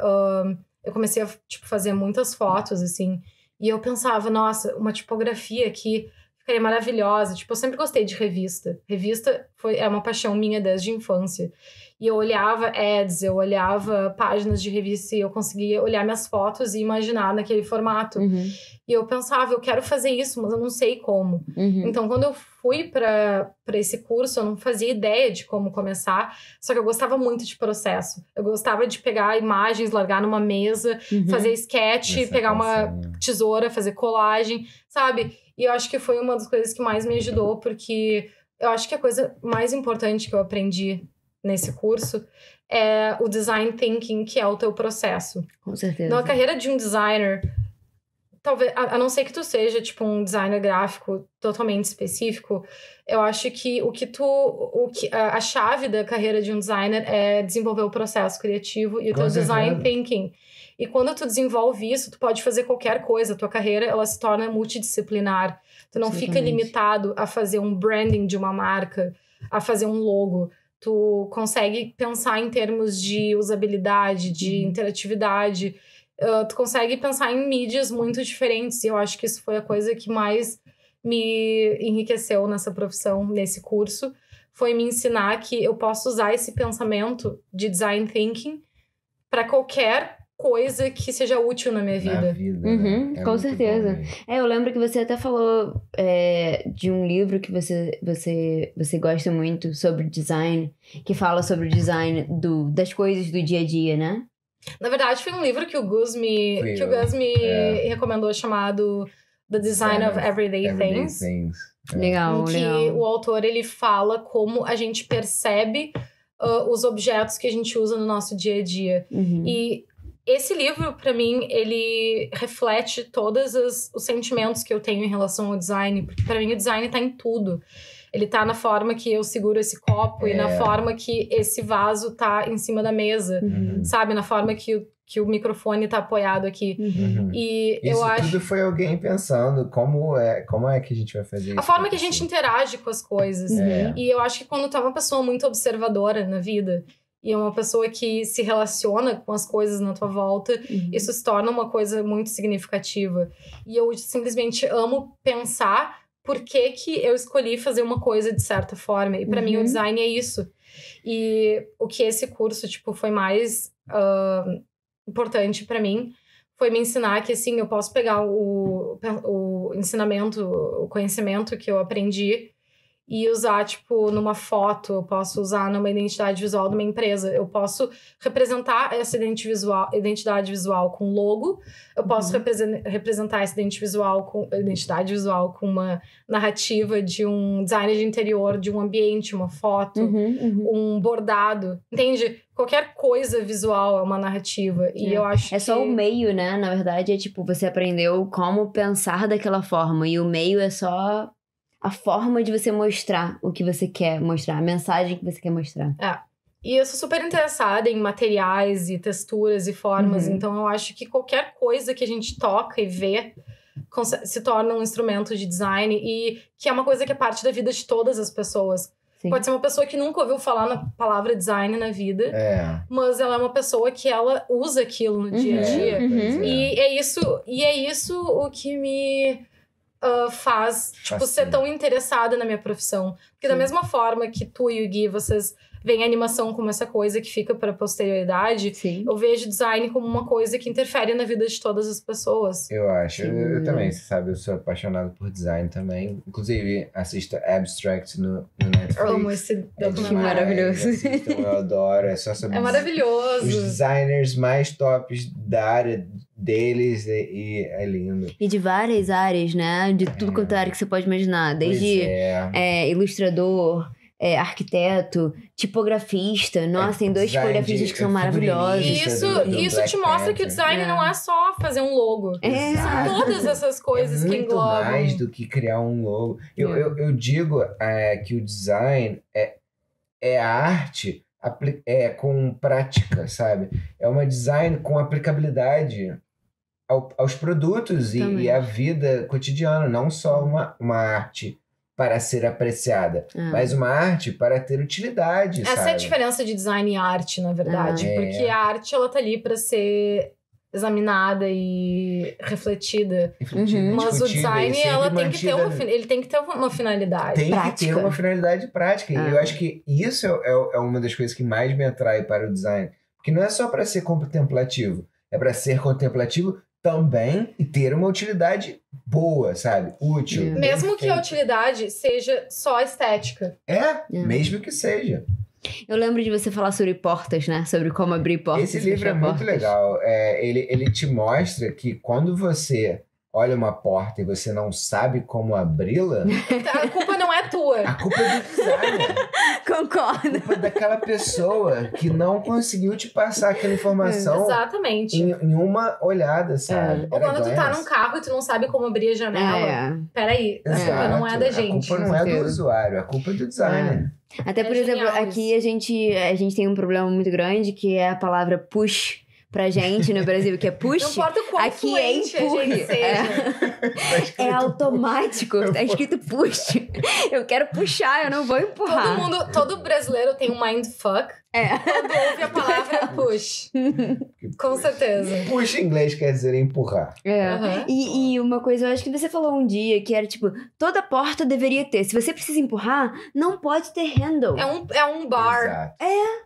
eu comecei a, tipo, fazer muitas fotos, assim. E eu pensava, nossa, uma tipografia aqui ficaria maravilhosa. Tipo, eu sempre gostei de revista. Revista é uma paixão minha desde a infância. E eu olhava ads, eu olhava páginas de revista e eu conseguia olhar minhas fotos e imaginar naquele formato. E eu pensava, eu quero fazer isso, mas eu não sei como. Então, quando eu fui para esse curso, eu não fazia ideia de como começar. Só que eu gostava muito de processo. Eu gostava de pegar imagens, largar numa mesa, fazer sketch, pegar uma tesoura, fazer colagem, sabe? E eu acho que foi uma das coisas que mais me ajudou, porque eu acho que a coisa mais importante que eu aprendi nesse curso é o design thinking, que é o teu processo. Com certeza. Na carreira de um designer, talvez, a não ser que tu seja, tipo, um designer gráfico totalmente específico, eu acho que a chave da carreira de um designer é desenvolver o processo criativo e o teu design thinking. E quando tu desenvolve isso, tu pode fazer qualquer coisa. Tua carreira, ela se torna multidisciplinar. Tu não fica limitado a fazer um branding de uma marca, a fazer um logo. Tu consegue pensar em termos de usabilidade, de interatividade. Tu consegue pensar em mídias muito diferentes. E eu acho que isso foi a coisa que mais me enriqueceu nessa profissão, nesse curso. Foi me ensinar que eu posso usar esse pensamento de design thinking para qualquer coisa que seja útil na minha vida. Né? Com certeza. Eu lembro que você até falou de um livro que você gosta muito sobre design, que fala sobre o design das coisas do dia a dia, né? Na verdade, foi um livro que o Gus me recomendou, chamado The Design of Everyday Things. Legal, em que o autor, ele fala como a gente percebe os objetos que a gente usa no nosso dia a dia. E esse livro, pra mim, ele reflete todos os sentimentos que eu tenho em relação ao design. Porque pra mim o design tá em tudo. Ele tá na forma que eu seguro esse copo e na forma que esse vaso tá em cima da mesa. Sabe? Na forma que o microfone tá apoiado aqui. E isso eu acho... tudo foi alguém pensando como é que a gente vai fazer isso. A forma que a gente interage com as coisas. E eu acho que quando tu é uma pessoa muito observadora na vida... e é uma pessoa que se relaciona com as coisas na tua volta, isso se torna uma coisa muito significativa. E eu simplesmente amo pensar por que eu escolhi fazer uma coisa de certa forma. E pra mim o design é isso. E o que esse curso, tipo, foi mais importante pra mim foi me ensinar que, assim, eu posso pegar o ensinamento, o conhecimento que eu aprendi e usar, tipo, numa foto, eu posso usar numa identidade visual de uma empresa. Eu posso representar essa identidade visual com logo, eu posso representar essa identidade visual com uma narrativa de um design de interior, de um ambiente, uma foto, um bordado, entende? Qualquer coisa visual é uma narrativa. E eu acho que... só o meio, né? Na verdade, é tipo, você aprendeu como pensar daquela forma, e o meio é só... a forma de você mostrar o que você quer mostrar, a mensagem que você quer mostrar. E eu sou super interessada em materiais e texturas e formas, então eu acho que qualquer coisa que a gente toca e vê se torna um instrumento de design e que é uma coisa que é parte da vida de todas as pessoas. Sim. Pode ser uma pessoa que nunca ouviu falar na palavra design na vida, mas ela é uma pessoa que ela usa aquilo no dia a dia. E é isso o que me... faz, tipo, ser tão interessada na minha profissão. Porque da mesma forma que tu e o Gui, vocês veem a animação como essa coisa que fica pra posterioridade, eu vejo design como uma coisa que interfere na vida de todas as pessoas. Eu acho. Eu também, você sabe, eu sou apaixonado por design também. Inclusive, assisto Abstract no Netflix. Eu amo esse documentário. Maravilhoso. Assistam, eu adoro. É só sobre maravilhoso. Os designers mais tops da área deles e é lindo. E de várias áreas, né? De tudo quanto é área que você pode imaginar. Desde ilustrador, arquiteto, tipografista. Nossa, tem dois tipografistas que são maravilhosos. E isso te mostra que o design não é só fazer um logo. São todas essas coisas que englobam. Muito mais do que criar um logo. Eu digo que o design é a arte com prática, sabe? É uma design com aplicabilidade aos produtos e à vida cotidiana, não só uma arte para ser apreciada, mas uma arte para ter utilidade, Essa sabe? é a diferença de design e arte, na verdade. Porque a arte, ela tá ali para ser examinada e refletida. Mas o design, ela tem que ter ele tem que ter uma finalidade. Tem que ter uma finalidade prática. E eu acho que isso é uma das coisas que mais me atrai para o design. Porque não é só para ser contemplativo. É para ser contemplativo também e ter uma utilidade boa, sabe? Útil. Mesmo que a utilidade seja só estética. Mesmo que seja. Eu lembro de você falar sobre portas, né? Sobre como abrir portas. Esse livro é muito legal. Ele te mostra que quando você olha uma porta e você não sabe como abri-la... A culpa não é tua. A culpa é do designer. Concordo. A culpa é daquela pessoa que não conseguiu te passar aquela informação. Exatamente. Em uma olhada, sabe? Ou quando tu tá num carro e tu não sabe como abrir a janela. Peraí, a culpa não é da gente. A culpa não é do usuário, a culpa é do designer. Até, por exemplo, aqui a gente tem um problema muito grande, que é a palavra push pra gente no Brasil, que é push. Não importa o quão aqui é empurre. É automático, tá escrito push. Eu quero puxar, eu não vou empurrar. Todo brasileiro tem um mindfuck quando ouve a palavra push. Com certeza. Push em inglês quer dizer empurrar. E uma coisa, eu acho que você falou um dia, que era tipo, toda porta deveria ter. Se você precisa empurrar, não pode ter handle. É um bar. Exato.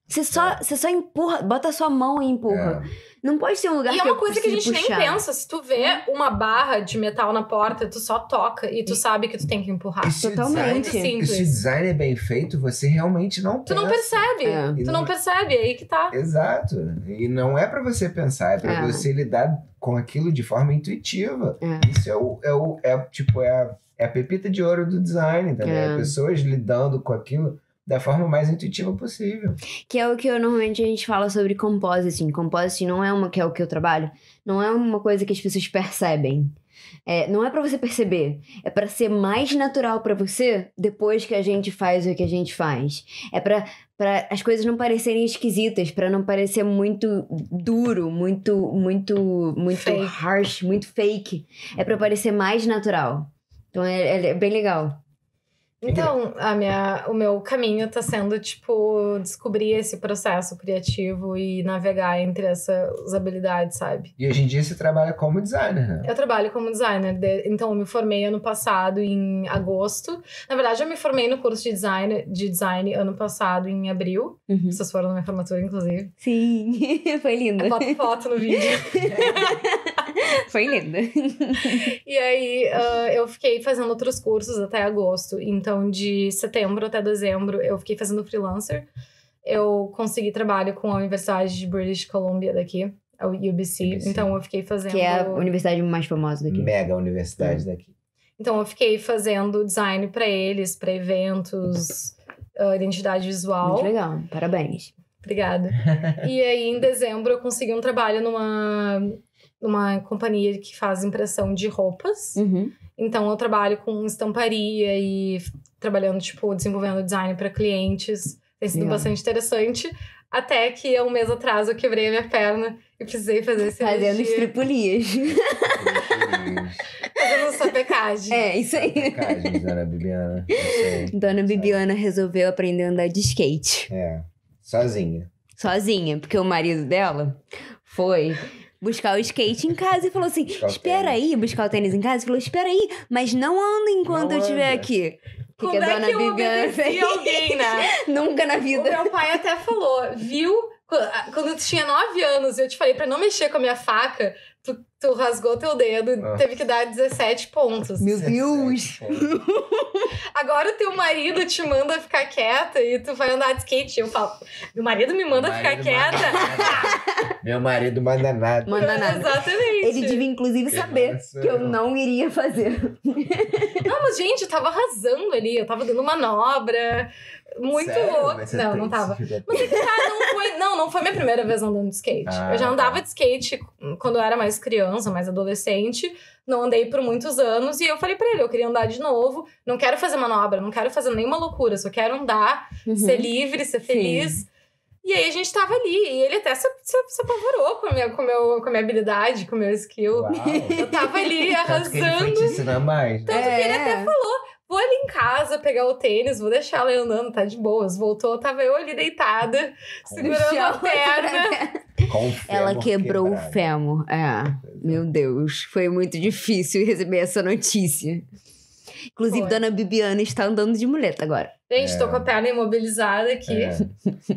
Você só empurra, bota a sua mão e empurra. Não pode ser um lugar que eu E é uma coisa que a gente puxar. nem pensa. Se tu vê uma barra de metal na porta, tu só toca e tu sabe que tu tem que empurrar. Totalmente. E se o design é bem feito, você realmente não pensa. Tu não percebe. Tu não percebe, é aí que tá. Exato. E não é pra você pensar, é pra você lidar com aquilo de forma intuitiva. Isso é a pepita de ouro do design, também. Pessoas lidando com aquilo da forma mais intuitiva possível. Que é o que normalmente a gente fala sobre compositing. Compositing não é que é o que eu trabalho, não é uma coisa que as pessoas percebem. Não é pra você perceber, é pra ser mais natural pra você depois que a gente faz o que a gente faz. É pra as coisas não parecerem esquisitas, pra não parecer muito duro, muito fake. harsh, muito fake. É pra parecer mais natural. Então é bem legal. Então, o meu caminho tá sendo, tipo, descobrir esse processo criativo e navegar entre essas habilidades, sabe? E hoje em dia você trabalha como designer, né? Eu trabalho como designer. Então, eu me formei ano passado, em agosto. Na verdade, eu me formei no curso de design ano passado, em abril. Vocês foram na minha formatura, inclusive. Sim, foi linda. Bota foto no vídeo. Foi linda. E aí, eu fiquei fazendo outros cursos até agosto. Então, de setembro até dezembro, eu fiquei fazendo freelancer. Eu consegui trabalho com a Universidade de British Columbia daqui, a UBC. Então, eu fiquei fazendo... Que é a universidade mais famosa daqui. Mega universidade daqui. Então, eu fiquei fazendo design pra eles, pra eventos, identidade visual. Muito legal, parabéns. Obrigada. E aí, em dezembro, eu consegui um trabalho numa companhia que faz impressão de roupas. Então, eu trabalho com estamparia e trabalhando, tipo, desenvolvendo design para clientes. Tem sido bastante interessante. Até que, há um mês atrás, eu quebrei a minha perna e precisei fazer cirurgia. Fazendo estripulias. Fazendo sapecagem. Isso aí. Sapecagem, Dona Bibiana. Dona Bibiana resolveu aprender a andar de skate. Sozinha, porque o marido dela foi buscar o skate em casa e falou assim, espera aí, buscar o tênis em casa e falou, espera aí, mas não anda enquanto eu estiver aqui. Como que a Dona Bibiana fez? Alguém, né? Nunca na vida. O meu pai até falou, viu? Quando tu tinha 9 anos, eu te falei pra não mexer com a minha faca, tu rasgou teu dedo, teve que dar 17 pontos. Meu Deus! Agora o teu marido te manda ficar quieta e tu vai andar de skate. Eu falo, meu marido me manda ficar quieta? Meu marido manda nada. Manda nada. Exatamente. Ele devia, inclusive, saber que eu não iria fazer. Não, mas gente, eu tava arrasando ali, eu tava dando manobra, muito Sério? louca. Mas você Não, tem não tava. esse- Mas é que tá, não foi minha primeira vez andando de skate. Ah, Eu já andava tá. de skate quando eu era mais criança, mais adolescente. Não andei por muitos anos. E eu falei pra ele, eu queria andar de novo. Não quero fazer manobra, não quero fazer nenhuma loucura. Só quero andar, ser livre, ser feliz. E aí a gente tava ali. E ele até se apavorou com a minha habilidade, com o meu skill. Uau. Eu tava ali Tanto que ele foi arrasando. te ensinar mais. Tanto que ele até falou, vou ali em casa pegar o tênis, vou deixar ela andando, tá de boas. Voltou, tava eu ali deitada, segurando a perna. Com o fêmur Ela quebrou quebrado. o fêmur. Meu Deus. Foi muito difícil receber essa notícia. Inclusive, Foi. Dona Bibiana está andando de muleta agora. Gente, tô com a perna imobilizada aqui. É.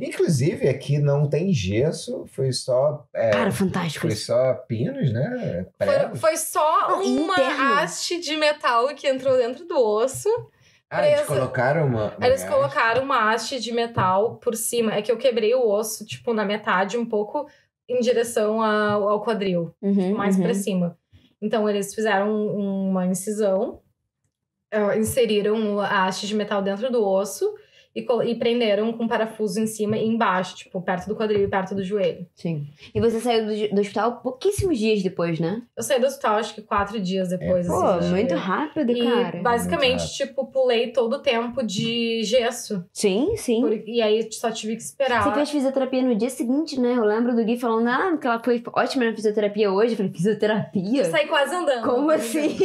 Inclusive, aqui não tem gesso, foi só... Cara, fantástico. Foi só pinos, né? Pregos. Foi só Não, uma interno. haste de metal que entrou dentro do osso. Ah, eles presa. colocaram uma Eles haste. colocaram uma haste de metal por cima. É que eu quebrei o osso, tipo, na metade, um pouco em direção ao quadril. Mais pra cima. Então, eles fizeram uma incisão, inseriram a haste de metal dentro do osso e prenderam com parafuso em cima e embaixo, tipo, perto do quadril e perto do joelho. Sim. E você saiu do hospital pouquíssimos dias depois, né? Eu saí do hospital, acho que 4 dias depois. Pô, Pô, assim, muito rápido, E cara. basicamente, Muito tipo, pulei todo o tempo de gesso. Sim, sim. E aí só tive que esperar. Você fez fisioterapia no dia seguinte, né? Eu lembro do Gui falando, que ela foi ótima na fisioterapia hoje. Eu falei, fisioterapia? Eu saí quase andando. Como assim?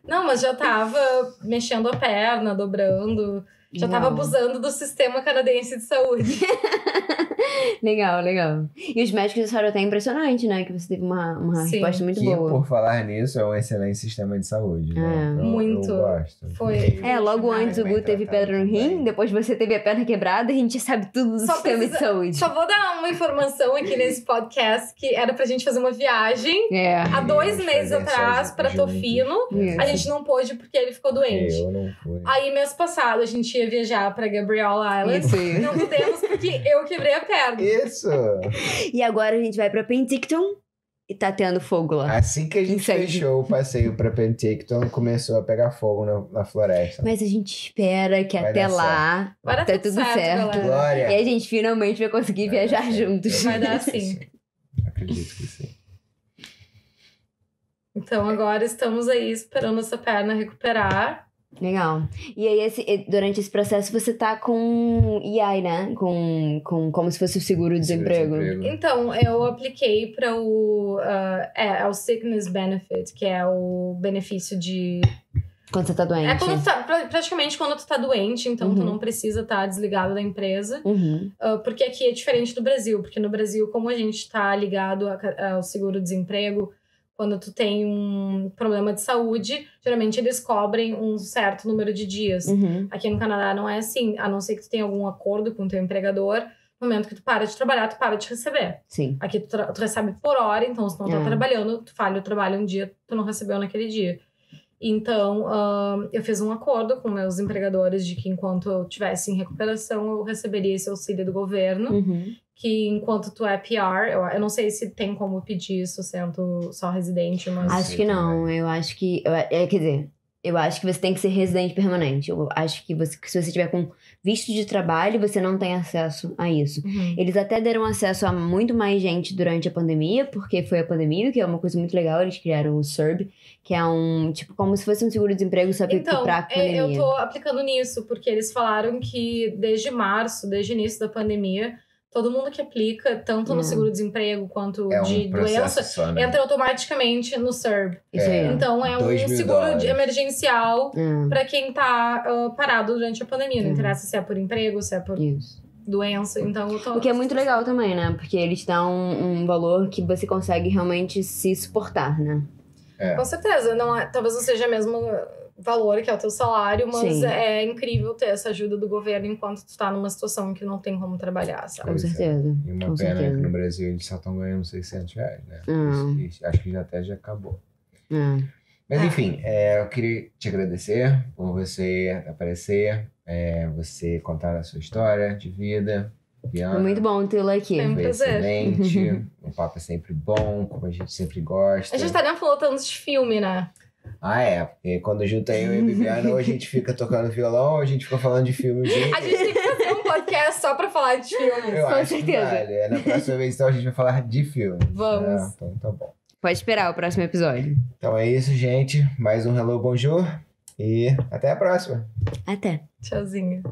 Não, mas já tava mexendo a perna, dobrando. Já tava Legal. abusando do sistema canadense de saúde. Legal. E os médicos disseram até impressionante, né? Que você teve uma Sim. resposta muito Que, boa. por falar nisso, é um excelente sistema de saúde. Né? Muito. Eu gosto. Foi. Logo antes o Bem Gu teve tratado pedra no também. rim, depois você teve a perna quebrada, a gente sabe tudo do Só sistema precisa- de saúde. Só vou dar uma informação aqui nesse podcast, que era pra gente fazer uma viagem há 2 Vamos meses fazer atrás essas pra juntos. Tofino. Isso. A gente não pôde porque ele ficou doente. Eu não fui. Aí, mês passado, a gente ia viajar pra Gabriel Island. Isso. Não pudemos porque eu quebrei a perna. Isso! E agora a gente vai pra Penticton e tá tendo fogo lá. Assim que a gente Incêndio. fechou o passeio pra Penticton, começou a pegar fogo na floresta. Mas a gente espera que Vai até dar lá Vai dar tá tudo tudo certo, certo. galera. Glória! E a gente finalmente vai conseguir Vai dar viajar certo. juntos. Vai dar Acredito que sim. Acredito que sim. Então, agora estamos aí esperando essa perna recuperar. Legal. E aí, durante esse processo, você tá com EI, né? Com como se fosse o seguro-desemprego. Então, eu apliquei para o Sickness Benefit, que é o benefício de... Quando você tá doente. É quando tu tá, praticamente quando tu tá doente, então tu Uhum. não precisa estar desligado da empresa. Uhum. Porque aqui é diferente do Brasil. Porque no Brasil, como a gente tá ligado ao seguro-desemprego, quando tu tem um problema de saúde, geralmente eles cobrem um certo número de dias. Uhum. Aqui no Canadá não é assim, a não ser que tu tenha algum acordo com o teu empregador. No momento que tu para de trabalhar, tu para de receber. Sim. Aqui tu recebe por hora, então se tu não tá É. trabalhando, tu falha o trabalho um dia, tu não recebeu naquele dia. Então, eu fiz um acordo com meus empregadores de que enquanto eu estivesse em recuperação, eu receberia esse auxílio do governo. Uhum. Que enquanto tu é PR, eu não sei se tem como pedir isso sendo só residente, mas... Acho que não. Eu acho que... quer dizer, eu acho que você tem que ser residente permanente. Eu acho que se você tiver com visto de trabalho, você não tem acesso a isso. Uhum. Eles até deram acesso a muito mais gente durante a pandemia, porque foi a pandemia, que é uma coisa muito legal. Eles criaram o CERB, que é tipo como se fosse um seguro-desemprego, só que Então, pra pandemia. eu tô aplicando nisso, porque eles falaram que desde março, desde o início da pandemia, todo mundo que aplica, tanto no seguro-desemprego quanto É um de processo doença, só, né? entra automaticamente no CERB. Isso aí. Então, é um $2.000. seguro emergencial É, pra quem tá parado durante a pandemia. Não Uhum. interessa se é por emprego, se é por isso. doença. Então, eu tô... O que é muito legal também, né? Porque eles dão um valor que você consegue realmente se suportar, né? Com certeza. Talvez não seja mesmo valor que é o teu salário, mas Sim. é incrível ter essa ajuda do governo enquanto tu tá numa situação que não tem como trabalhar, sabe? Com Pois é. certeza. E uma Com pena certeza. que no Brasil eles só estão ganhando R$600, né? Ah. Acho que já acabou. É. Mas enfim, eu queria te agradecer por você aparecer, você contar a sua história de vida. Diana, Foi muito bom tê-la aqui. Foi um foi prazer. excelente. O papo é sempre bom, como a gente sempre gosta. A gente tá nem falando tanto de filme, né? Porque quando junta eu e a Bibiana, ou a gente fica tocando violão, ou a gente fica falando de filme. A gente tem que fazer um podcast só pra falar de filmes. Eu Com acho certeza. que vale. Na próxima vez, então, a gente vai falar de filme. Vamos. Então tá bom. Pode esperar o próximo episódio. Então é isso, gente. Mais um Hello Bonjour. E até a próxima. Até. Tchauzinho.